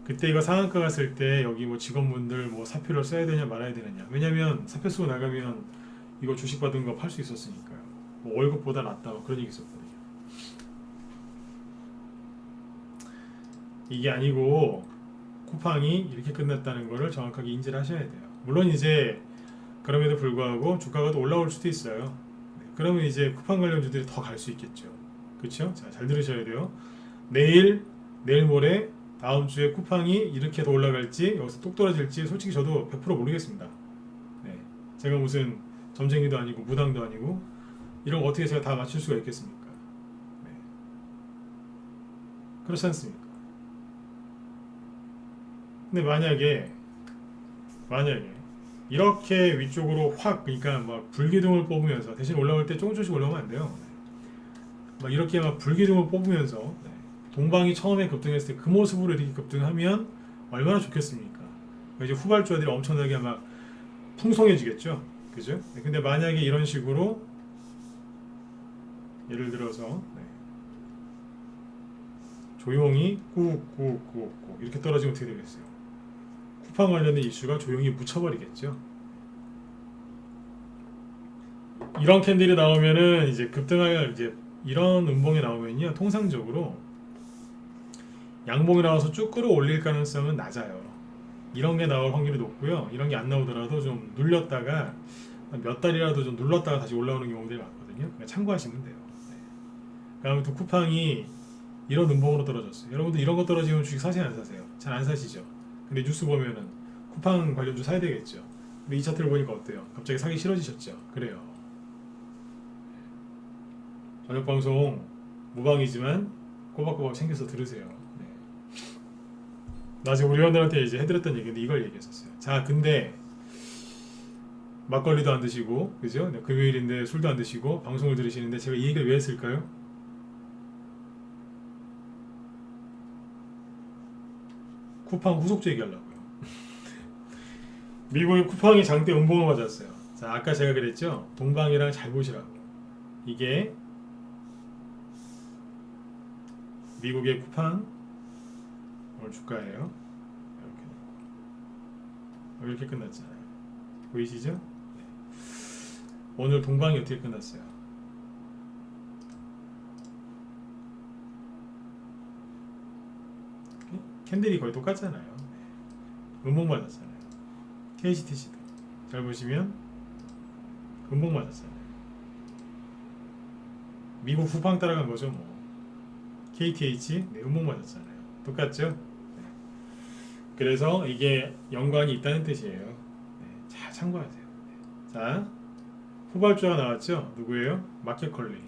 그때 이거 상한가 갔을 때 여기 뭐 직원분들 뭐 사표를 써야 되냐 말아야 되느냐. 왜냐면 사표 쓰고 나가면 이거 주식 받은 거 팔 수 있었으니까요. 뭐 월급보다 낫다 뭐 그런 얘기 있었거든요. 이게 아니고 쿠팡이 이렇게 끝났다는 거를 정확하게 인지를 하셔야 돼요. 물론 이제 그럼에도 불구하고 주가가 또 올라올 수도 있어요. 네, 그러면 이제 쿠팡 관련주들이 더 갈 수 있겠죠. 그렇죠? 자, 잘 들으셔야 돼요. 내일 모레 다음 주에 쿠팡이 이렇게 더 올라갈지 여기서 뚝 떨어질지 솔직히 저도 100% 모르겠습니다. 네, 제가 무슨 점쟁이도 아니고 무당도 아니고 이런 거 어떻게 제가 다 맞출 수가 있겠습니까? 네. 그렇지 않습니까? 근데 만약에 이렇게 위쪽으로 확 그러니까 막 불기둥을 뽑으면서 대신 올라올 때 조금씩 올라오면 안 돼요. 막 이렇게 막 불기둥을 뽑으면서 동방이 처음에 급등했을 때 그 모습으로 이렇게 급등하면 얼마나 좋겠습니까? 이제 후발주들이 엄청나게 막 풍성해지겠죠, 그죠? 근데 만약에 이런 식으로 예를 들어서 조용히 꾹꾹꾹꾹 이렇게 떨어지면 어떻게 되겠어요? 쿠팡 관련된 이슈가 조용히 묻혀버리겠죠. 이런 캔들이 나오면은 이제 급등할 이제 이런 음봉이 나오면요 통상적으로 양봉이 나와서 쭉 끌어올릴 가능성은 낮아요. 이런 게 나올 확률이 높고요. 이런 게 안 나오더라도 좀 눌렸다가 몇 달이라도 좀 눌렀다가 다시 올라오는 경우들이 많거든요. 그러니까 참고하시면 돼요. 네. 아무튼 쿠팡이 이런 음봉으로 떨어졌어요. 여러분들 이런 거 떨어지면 주식 사세요 안 사세요? 잘 안 사시죠? 근데 뉴스 보면은 쿠팡 관련주 사야 되겠죠. 근데 이 차트를 보니까 어때요? 갑자기 사기 싫어지셨죠? 그래요. 저녁 방송 무방이지만 꼬박꼬박 챙겨서 들으세요. 네. 나 지금 우리 회원들한테 이제 해드렸던 얘기인데 이걸 얘기했었어요. 자, 근데 막걸리도 안 드시고, 그죠? 네, 금요일인데 술도 안 드시고 방송을 들으시는데 제가 이 얘기를 왜 했을까요? 쿠팡 후속주 얘기하려고요. 미국의 쿠팡이 장대 음봉을 맞았어요. 자, 아까 제가 그랬죠? 동방이랑 잘 보시라고. 이게 미국의 쿠팡 오늘 주가예요. 이렇게 끝났잖아요. 보이시죠? 네. 오늘 동방이 어떻게 끝났어요? 캔들이 거의 똑같잖아요. 음봉 맞았잖아요. KCTC도 잘 보시면 음봉 맞았잖아요. 미국 후방 따라간 거죠, 뭐. KTH 음봉 맞았잖아요. 똑같죠? 네. 그래서 이게 연관이 있다는 뜻이에요. 네. 자, 참고하세요. 네. 자, 후발주가 나왔죠? 누구예요? 마켓컬리.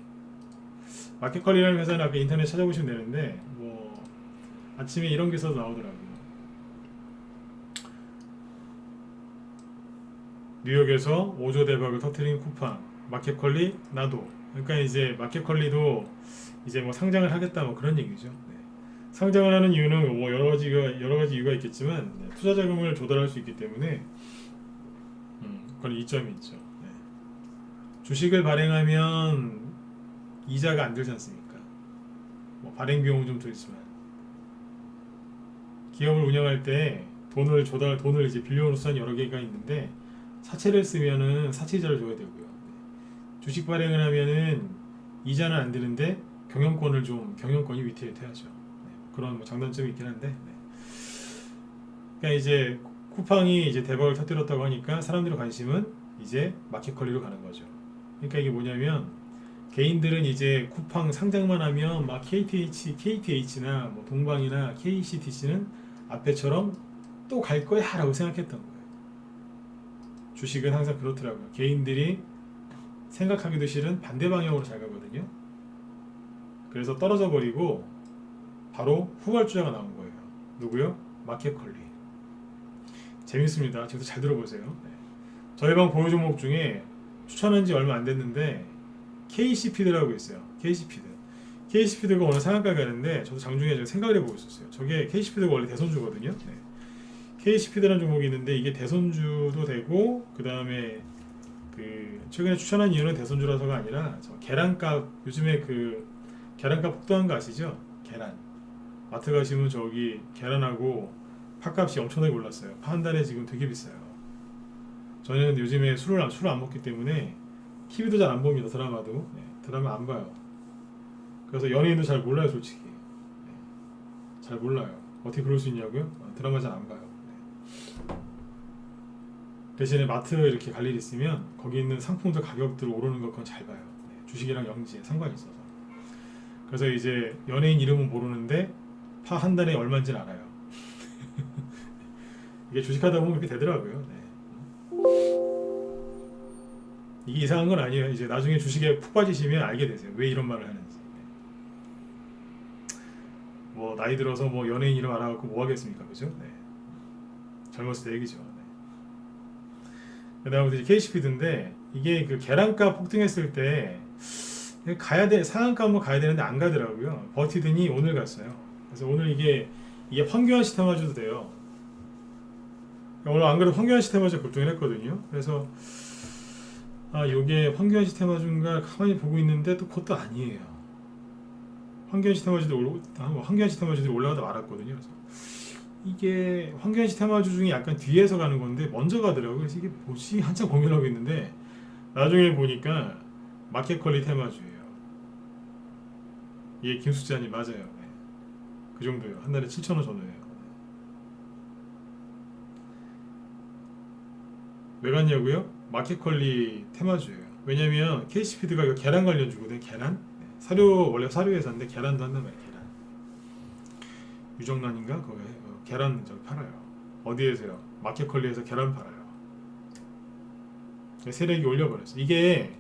마켓컬리라는 회사는 앞에 인터넷 찾아보시면 되는데 뭐 아침에 이런 기사도 나오더라고요. 뉴욕에서 5조 대박을 터뜨린 쿠팡, 마켓컬리 나도. 그러니까 이제 마켓컬리도 이제 뭐 상장을 하겠다 뭐 그런 얘기죠. 네. 상장을 하는 이유는 뭐 여러 가지 이유가 있겠지만 네. 투자 자금을 조달할 수 있기 때문에 그런 이점이 있죠. 네. 주식을 발행하면 이자가 안 들지 않습니까? 뭐 발행 비용은 좀 들지만 기업을 운영할 때 돈을 이제 빌려오는 수단이 여러 개가 있는데 사채를 쓰면은 사채이자를 줘야 되고요. 주식 발행을 하면은 이자는 안 드는데 경영권이 위태위태하죠. 네, 그런 뭐 장단점이 있긴 한데. 네. 그러니까 이제 쿠팡이 이제 대박을 터뜨렸다고 하니까 사람들의 관심은 이제 마켓컬리로 가는 거죠. 그러니까 이게 뭐냐면 개인들은 이제 쿠팡 상장만 하면 막 KTH나 뭐 동방이나 KCTC는 앞에처럼 또 갈 거야라고 생각했던 거예요. 주식은 항상 그렇더라고요. 개인들이 생각하기도 싫은 반대 방향으로 잘 가거든요. 그래서 떨어져 버리고 바로 후발주자가 나온 거예요. 누구요? 마켓컬리. 재밌습니다. 지금도 잘 들어보세요. 네. 저희 방 보유 종목 중에 추천한 지 얼마 안 됐는데 KC피드라고 있어요. KC피드. KC피드가 오늘 상한가 가는데 저도 장중에 좀 생각을 해보고 있었어요. 저게 KC피드가 원래 대선주거든요. 네. KC피드라는 종목이 있는데 이게 대선주도 되고 그 다음에 그 최근에 추천한 이유는 대선주라서가 아니라 저 계란값 요즘에 그 계란값 폭등한 거 아시죠? 계란 마트 가시면 저기 계란하고 팥값이 엄청나게 올랐어요. 파 한 달에 지금 되게 비싸요. 저는 요즘에 술을 안 먹기 때문에 TV도 잘 안 봅니다. 드라마도 드라마 안 봐요. 그래서 연예인도 잘 몰라요, 솔직히. 잘 몰라요. 어떻게 그럴 수 있냐고요? 드라마 잘 안 봐요. 대신에 마트 이렇게 갈 일 있으면 거기 있는 상품들 가격들 오르는 거 그건 잘 봐요. 주식이랑 영지에 상관이 있어서. 그래서 이제 연예인 이름은 모르는데 파 한 달에 얼마인지는 알아요. 이게 주식하다 보면 그렇게 되더라고요. 이게 이상한 건 아니에요. 이제 나중에 주식에 푹 빠지시면 알게 되세요. 왜 이런 말을 하는지. 뭐 나이 들어서 뭐 연예인 이름 알아갖고 뭐 하겠습니까, 그죠? 젊었을 때 얘기죠. 그다음에 이제 KC피드인데 이게 그 계란값 폭등했을 때 가야 돼 상한가 한번 가야 되는데 안 가더라고요. 버티더니 오늘 갔어요. 그래서 오늘 이게 황교안 시스템화줘도 돼요. 오늘 안 그래도 황교안 시스템화줘 급등을 했거든요. 그래서 요게 황교안 시스템화준가 가만히 보고 있는데 또 그것도 아니에요. 황교안 시스템화주들이 올라가다 말았거든요. 그래서 이게 황교안 시스템화주 중에 약간 뒤에서 가는 건데 먼저 가더라고요. 그래서 이게 뭐지 한참 고민하고 있는데 나중에 보니까 마켓컬리 테마주예요. 이게 김숙자님 맞아요. 그 정도예요. 한 달에 7,000원 전후예요. 왜 갔냐고요? 마켓컬리 테마주예요. 왜냐면 KC피드가 이거 계란 관련주거든요. 계란? 사료 원래 사료 회사인데 계란도 한단 말이에요. 계란. 유정란인가? 그거 계란 저기 팔아요. 어디에서요? 마켓컬리에서 계란 팔아요. 세력이 올려버렸어요. 이게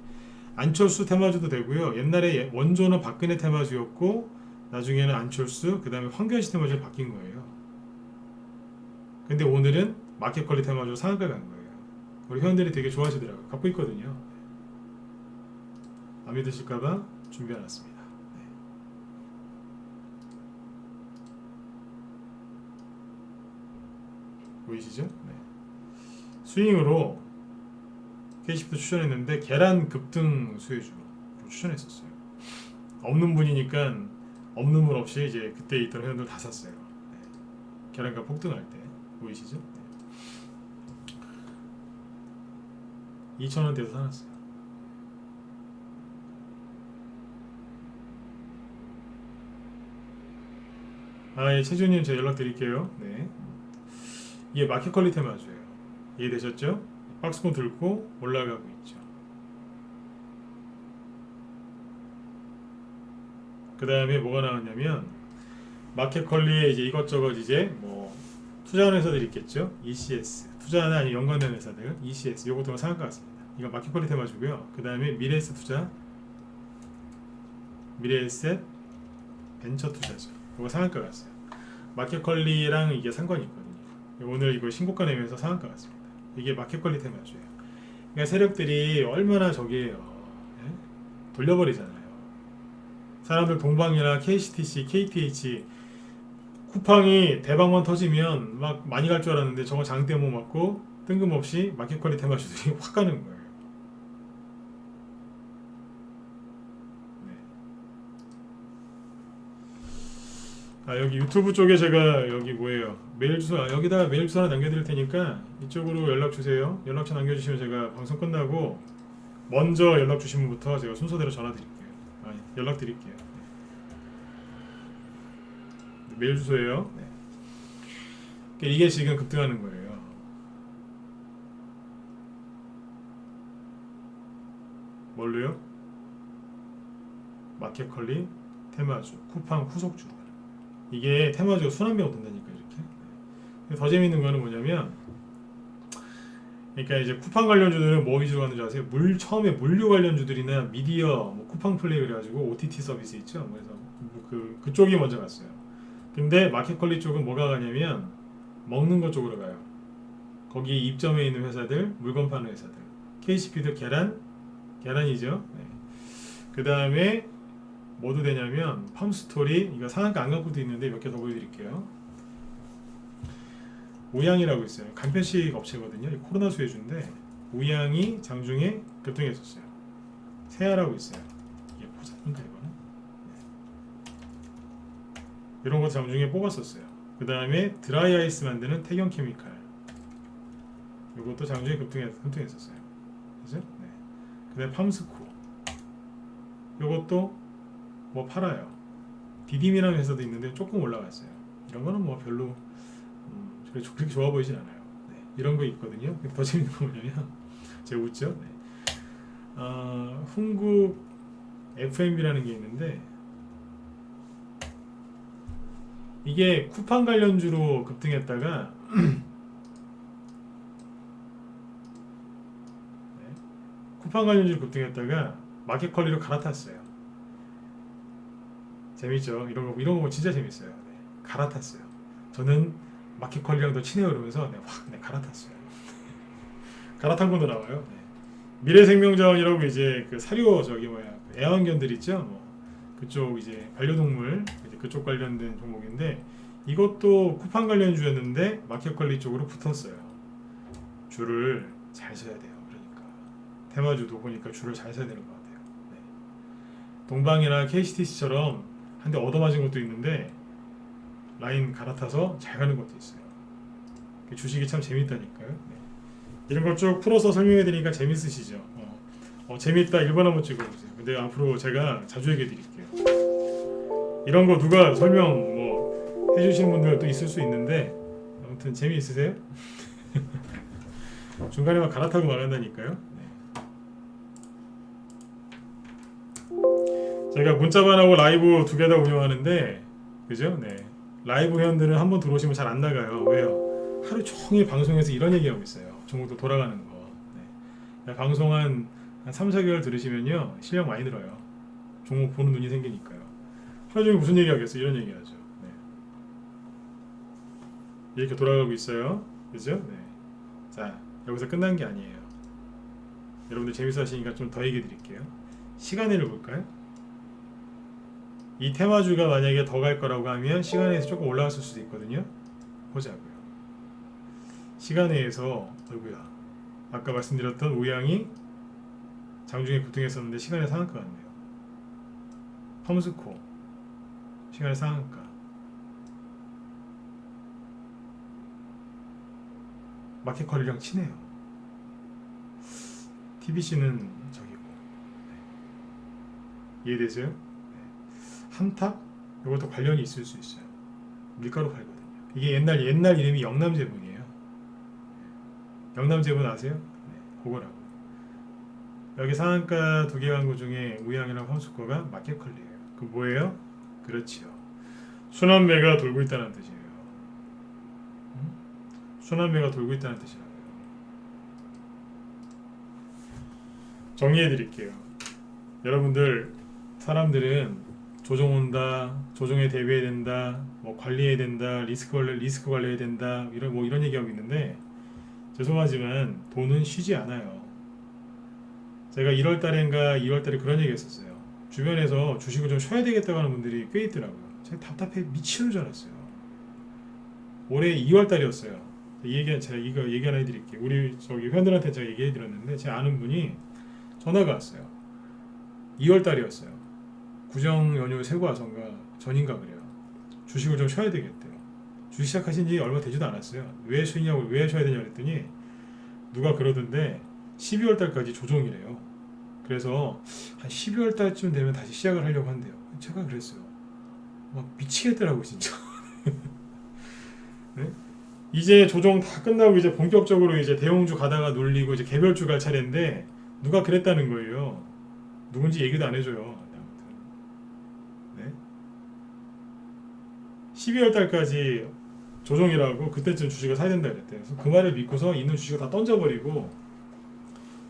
안철수 테마주도 되고요. 옛날에 원조는 박근혜 테마주였고 나중에는 안철수 그 다음에 황교안 테마주로 바뀐 거예요. 근데 오늘은 마켓컬리 테마주로 상한가 간 거예요. 우리 회원들이 되게 좋아하시더라고요. 갖고 있거든요. 안 믿으실까봐 준비해놨습니다. 보이시죠? 스윙으로 KCP도 추천했는데 계란 급등 수혜주로 추천했었어요. 없는 분이니까 없는 분 없이 이제 그때 있던 회원들 다 샀어요. 계란값 폭등할 때 보이시죠? 2,000원대에서 사놨어요. 예, 최준님 제가 연락드릴게요. 이게 마켓컬리 테마주예요. 이해되셨죠? 박스권 들고 올라가고 있죠. 그 다음에 뭐가 나왔냐면 마켓컬리에 이제 이것저것 이제 뭐 투자하는 회사들이 있겠죠. ECS 투자나 아니 연관된 회사들 ECS 요것도 상한가 같습니다. 이거 마켓컬리 테마주고요. 그 다음에 미래에셋 투자 미래에셋 벤처 투자죠. 이거 상한가 같어요. 마켓컬리랑 이게 상관이 있거든요. 오늘 이거 신고가 내면서 상한가 같습니다. 이게 마켓컬리 테마주예요. 그러니까 세력들이 얼마나 저기에요. 돌려버리잖아요. 사람들 동방이나 KCTC, KTH 쿠팡이 대박만 터지면 막 많이 갈 줄 알았는데 저거 장대 못 맞고 뜬금없이 마켓컬리 테마주들이 확 가는 거예요. 여기 유튜브 쪽에 제가 여기 뭐예요 메일 주소 여기다가 메일 주소 하나 남겨드릴 테니까 이쪽으로 연락 주세요. 연락처 남겨주시면 제가 방송 끝나고 먼저 연락 주신 분부터 제가 순서대로 전화 드릴게요. 연락 드릴게요. 메일 주소예요. 이게 지금 급등하는 거예요. 뭘로요? 마켓컬리 테마주 쿠팡 후속주로. 이게 테마주가 순환매가 된다니까 이렇게. 더 재밌는 거는 뭐냐면, 그러니까 이제 쿠팡 관련주들은 뭐 위주로 가는 줄 아세요? 처음에 물류 관련주들이나 미디어, 뭐 쿠팡 플레이 그래가지고 OTT 서비스 있죠. 그래서 그쪽이 먼저 갔어요. 근데 마켓컬리 쪽은 뭐가 가냐면 먹는 것 쪽으로 가요. 거기 입점해 있는 회사들, 물건 파는 회사들. KCP도 계란이죠. 네. 그 다음에 뭐도 되냐면 팜스토리, 이거 상한가 안 갖고도 있는데 몇 개 더 보여드릴게요. 우양이라고 있어요. 간편식 업체거든요. 코로나 수혜주인데 우양이 장중에 급등했었어요. 세아라고 있어요. 이게 포장인가 이거는? 네. 이런 거 장중에 뽑았었어요. 그 다음에 드라이 아이스 만드는 태경케미칼. 이것도 장중에 급등했었어요. 그죠? 네. 그 다음에 팜스코. 이것도 뭐 팔아요. 디딤이라는 회사도 있는데 조금 올라갔어요. 이런 거는 뭐 별로 그렇게 좋아 보이진 않아요. 네. 이런 거 있거든요. 더 재밌는 거 뭐냐면 제가 웃죠. 네. 흥국 FMB라는 게 있는데 이게 쿠팡 관련주로 급등했다가 네. 쿠팡 관련주로 급등했다가 마켓컬리로 갈아탔어요. 재밌죠? 이런 거 보면 진짜 재밌어요. 네. 갈아탔어요. 저는 마켓컬리랑 더 친해요 그러면서 확 갈아탔어요. 갈아탄 것도 나와요. 네. 미래생명자원이라고 이제 그 사료 애완견들 있죠? 뭐 그쪽 이제 반려동물 이제 그쪽 관련된 종목인데 이것도 쿠팡 관련주였는데 마켓컬리 쪽으로 붙었어요. 줄을 잘 서야 돼요. 그러니까 테마주도 보니까 줄을 잘 서야 되는 것 같아요. 네. 동방이나 KCTC처럼 한 대 얻어맞은 것도 있는데 라인 갈아타서 잘 가는 것도 있어요. 주식이 참 재밌다니까요. 네. 이런 걸 쭉 풀어서 설명해 드리니까 재밌으시죠? 재밌다 1번 한번 찍어보세요. 근데 앞으로 제가 자주 얘기해 드릴게요. 이런 거 누가 설명 뭐 해주시는 분들도 있을 수 있는데 아무튼 재미있으세요? 중간에 막 갈아타고 말한다니까요. 네. 제가 문자반하고 라이브 두 개 다 운영하는데 그죠? 네. 라이브 회원들은 한번 들어오시면 잘 안 나가요. 왜요? 하루 종일 방송에서 이런 얘기하고 있어요. 종목도 돌아가는 거. 네. 방송 한 3, 4개월 들으시면요. 실력 많이 늘어요. 종목 보는 눈이 생기니까요. 하루 종일 무슨 얘기 하겠어요? 이런 얘기 하죠. 네. 이렇게 돌아가고 있어요. 그죠? 네. 자, 여기서 끝난 게 아니에요. 여러분들 재밌어 하시니까 좀 더 얘기 드릴게요. 시간을 볼까요? 이 테마주가 만약에 더 갈 거라고 하면 시간에서 조금 올라갔을 수도 있거든요. 보자고요. 시간에서 아까 말씀드렸던 우양이 장중에 급등했었는데 시간에 상한가 같네요. 펌스코 시간에 상한가. 마켓컬리랑 친해요. TBC는 저기고. 네. 이해되세요? 네. 한탑? 이것도 관련이 있을 수 있어요. 밀가루 팔거든요. 이게 옛날 이름이 영남제분이에요. 영남제분 아세요? 네, 그거라고. 여기 상한가 두 개 광고 중에 우양이랑 펌스코가 마켓컬리예요. 그 뭐예요? 그렇지요. 순환매가 돌고 있다는 뜻이에요. 순환매가 돌고 있다는 뜻이라고요. 정리해 드릴게요. 여러분들 사람들은 조정 온다, 조정에 대비해야 된다, 뭐 관리해야 된다, 리스크 관리해야 된다, 이런 얘기하고 있는데 죄송하지만 돈은 쉬지 않아요. 제가 1월 달인가 2월 달에 그런 얘기 했었어요. 주변에서 주식을 좀 쉬어야 되겠다고 하는 분들이 꽤 있더라고요. 제가 답답해 미치는 줄 알았어요. 올해 2월 달이었어요. 제가 이거 얘기 하나 해드릴게요. 우리 회원들한테 제가 얘기해 드렸는데 제 아는 분이 전화가 왔어요. 2월 달이었어요. 구정 연휴 세고 와서인가 전인가 그래요. 주식을 좀 쉬어야 되겠대요. 주식 시작하신 지 얼마 되지도 않았어요. 왜 쉬냐고, 왜 쉬어야 되냐 그랬더니 누가 그러던데 12월 달까지 조정이래요. 그래서 한 12월 달쯤 되면 다시 시작을 하려고 한대요. 제가 그랬어요. 막 미치겠더라고 진짜. 네? 이제 조정 다 끝나고 이제 본격적으로 이제 대형주 가다가 눌리고 이제 개별주 갈 차례인데 누가 그랬다는 거예요. 누군지 얘기도 안 해줘요. 네? 12월 달까지 조정이라고 그때쯤 주식을 사야 된다 그랬대요. 그래서 그 말을 믿고서 있는 주식을 다 던져버리고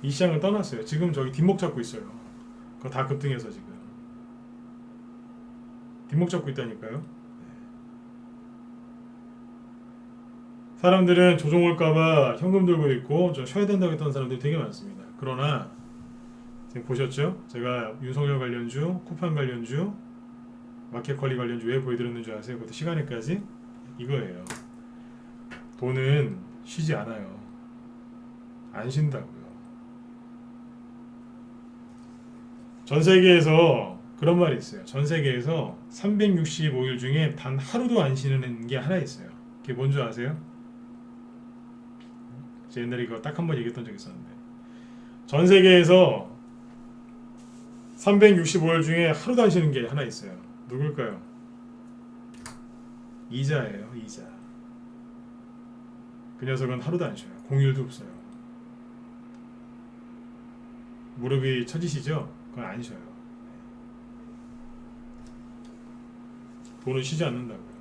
이 시장을 떠났어요. 지금 저기 뒷목 잡고 있어요. 그거 다 급등해서 지금 뒷목 잡고 있다니까요. 사람들은 조종 올까봐 현금 들고 있고 좀 쉬어야 된다고 했던 사람들이 되게 많습니다. 그러나 지금 보셨죠? 제가 윤석열 관련주, 쿠팡 관련주, 마켓컬리 관련주 왜 보여드렸는 줄 아세요? 그것도 시간에까지 이거예요. 돈은 쉬지 않아요. 안 쉰다고요. 전 세계에서 그런 말이 있어요. 전 세계에서 365일 중에 단 하루도 안 쉬는 게 하나 있어요. 그게 뭔지 아세요? 제가 옛날에 이거 딱 한 번 얘기했던 적이 있었는데, 전 세계에서 365일 중에 하루도 안 쉬는 게 하나 있어요. 누굴까요? 이자예요. 이자. 그 녀석은 하루도 안 쉬어요. 공휴일도 없어요. 무릎이 처지시죠? 그건 안 쉬어요. 돈은 쉬지 않는다고요.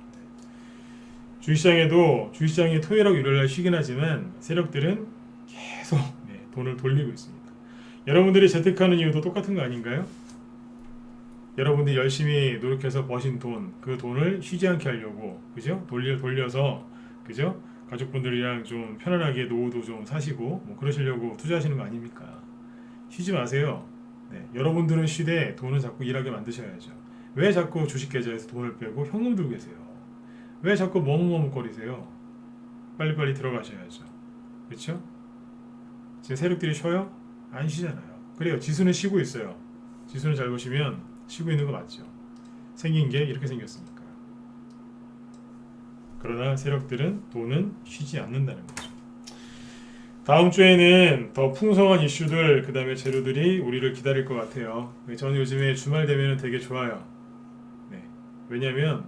주식시장이 토요일하고 일요일날 쉬긴 하지만 세력들은 계속 돈을 돌리고 있습니다. 여러분들이 재테크하는 이유도 똑같은 거 아닌가요? 여러분들이 열심히 노력해서 버신 돈, 그 돈을 쉬지 않게 하려고, 그죠? 돌려서, 그죠? 가족분들이랑 좀 편안하게 노후도 좀 사시고 뭐 그러시려고 투자하시는 거 아닙니까? 쉬지 마세요. 여러분들은 쉬되 돈은 자꾸 일하게 만드셔야죠. 왜 자꾸 주식 계좌에서 돈을 빼고 현금 들고 계세요? 왜 자꾸 머뭇머뭇거리세요? 빨리빨리 들어가셔야죠. 그렇죠? 지금 세력들이 쉬어요? 안 쉬잖아요. 그래요. 지수는 쉬고 있어요. 지수는 잘 보시면 쉬고 있는 거 맞죠? 생긴 게 이렇게 생겼으니까. 그러나 세력들은 돈은 쉬지 않는다는 거죠. 다음 주에는 더 풍성한 이슈들, 그 다음에 재료들이 우리를 기다릴 것 같아요. 저는 요즘에 주말 되면 되게 좋아요. 왜냐면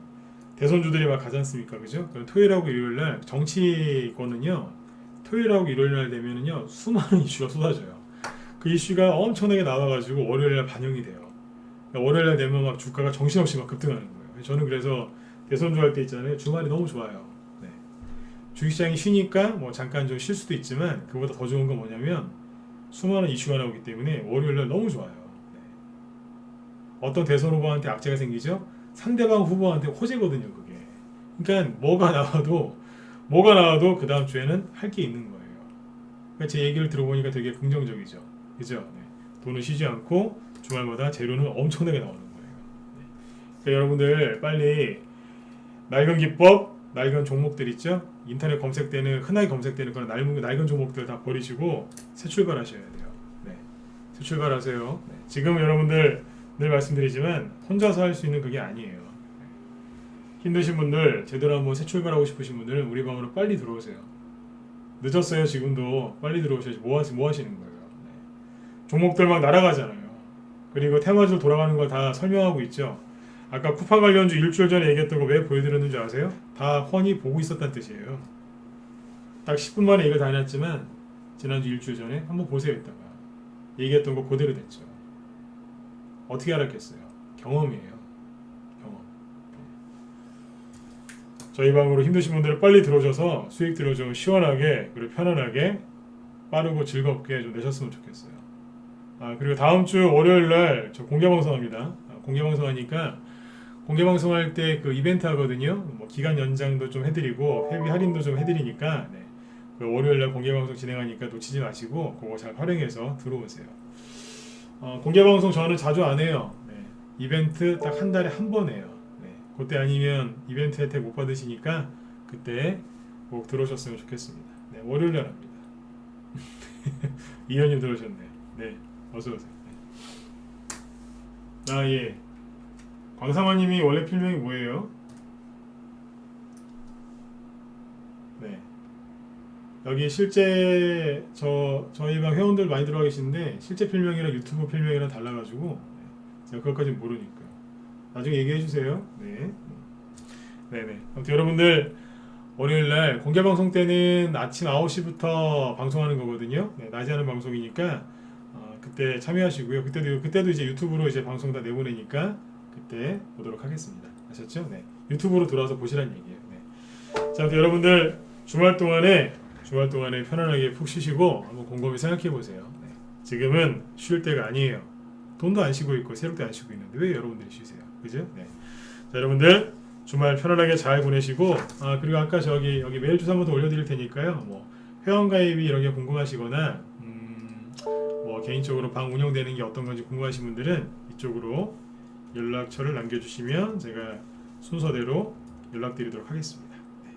대선주들이 막 가지 않습니까? 그죠? 토요일하고 일요일날 정치권은요, 토요일하고 일요일날 되면은요, 수많은 이슈가 쏟아져요. 그 이슈가 엄청나게 나와가지고 월요일날 반영이 돼요. 월요일날 되면 막 주가가 정신없이 막 급등하는 거예요. 저는 그래서 대선주 할 때 있잖아요. 주말이 너무 좋아요. 주식시장이 쉬니까 뭐 잠깐 좀 쉴 수도 있지만 그보다 더 좋은 건 뭐냐면 수많은 이슈가 나오기 때문에 월요일날 너무 좋아요. 어떤 대선 후보한테 악재가 생기죠? 상대방 후보한테 호재거든요, 그게. 그러니까 뭐가 나와도 그 다음 주에는 할 게 있는 거예요. 그러니까 제 얘기를 들어보니까 되게 긍정적이죠, 그죠? 돈을 쉬지 않고 주말마다 재료는 엄청나게 나오는 거예요. 그러니까 여러분들 빨리 낡은 기법, 낡은 종목들 있죠? 인터넷 검색되는 흔하게 검색되는 그런 낡은 종목들 다 버리시고 새 출발하셔야 돼요. 새 출발하세요. 지금 여러분들 늘 말씀드리지만 혼자서 할 수 있는 그게 아니에요. 힘드신 분들, 제대로 한번 새 출발하고 싶으신 분들은 우리 방으로 빨리 들어오세요. 늦었어요. 지금도 빨리 들어오셔야지. 뭐 하시는 거예요? 종목들 막 날아가잖아요. 그리고 테마주로 돌아가는 거 다 설명하고 있죠. 아까 쿠팡 관련주 일주일 전에 얘기했던 거 왜 보여드렸는지 아세요? 다 훤히 보고 있었다는 뜻이에요. 딱 10분 만에 이걸 다 해놨지만 지난주 일주일 전에 한번 보세요. 이따가 얘기했던 거 그대로 됐죠. 어떻게 알았겠어요? 경험이에요. 경험. 저희 방으로 힘드신 분들은 빨리 들어오셔서 수익들을 좀 시원하게 그리고 편안하게 빠르고 즐겁게 좀 내셨으면 좋겠어요. 그리고 다음 주 월요일날 저 공개방송합니다. 공개방송하니까 공개방송할 때 그 이벤트 하거든요. 뭐 기간 연장도 좀 해드리고 회비 할인도 좀 해드리니까 그 월요일날 공개방송 진행하니까 놓치지 마시고 그거 잘 활용해서 들어오세요. 공개방송 저는 자주 안 해요. 이벤트 딱 한 달에 한 번 해요. 그때 아니면 이벤트 혜택 못 받으시니까 그때 꼭 들어오셨으면 좋겠습니다. 월요일날 합니다. 이현님 들어오셨네요. 어서오세요. 예. 광상화님이 원래 필명이 뭐예요? 여기 실제 저희 방 회원들 많이 들어와 계시는데 실제 필명이랑 유튜브 필명이랑 달라가지고 제가 그것까지 모르니까요. 나중에 얘기해 주세요. 네네. 아무튼 여러분들 월요일날 공개방송 때는 아침 9시부터 방송하는 거거든요. 낮에 하는 방송이니까 그때 참여하시고요. 그때도 이제 유튜브로 이제 방송 다 내보내니까 그때 보도록 하겠습니다. 아셨죠? 유튜브로 들어와서 보시라는 얘기예요. 자, 아무튼 여러분들 주말 동안에 편안하게 푹 쉬시고 한번 곰곰이 생각해 보세요. 지금은 쉴 때가 아니에요. 돈도 안 쉬고 있고 세력도 안 쉬고 있는데 왜 여러분들이 쉬세요? 그죠? 자, 여러분들 주말 편안하게 잘 보내시고 그리고 아까 여기 메일 주소 한번 더 올려드릴 테니까요. 뭐 회원가입이 이런 게 궁금하시거나 뭐 개인적으로 방 운영되는 게 어떤 건지 궁금하신 분들은 이쪽으로 연락처를 남겨주시면 제가 순서대로 연락드리도록 하겠습니다. 네.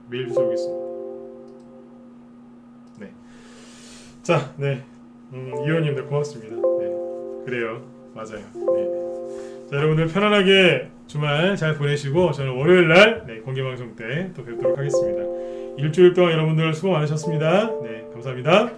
메일 주소 오겠습니다. 네. 자, 네. 이호님들 고맙습니다. 네. 그래요. 맞아요. 네. 자, 여러분들 편안하게 주말 잘 보내시고 저는 월요일날 공개 방송 때 또 뵙도록 하겠습니다. 일주일 동안 여러분들 수고 많으셨습니다. 네, 감사합니다.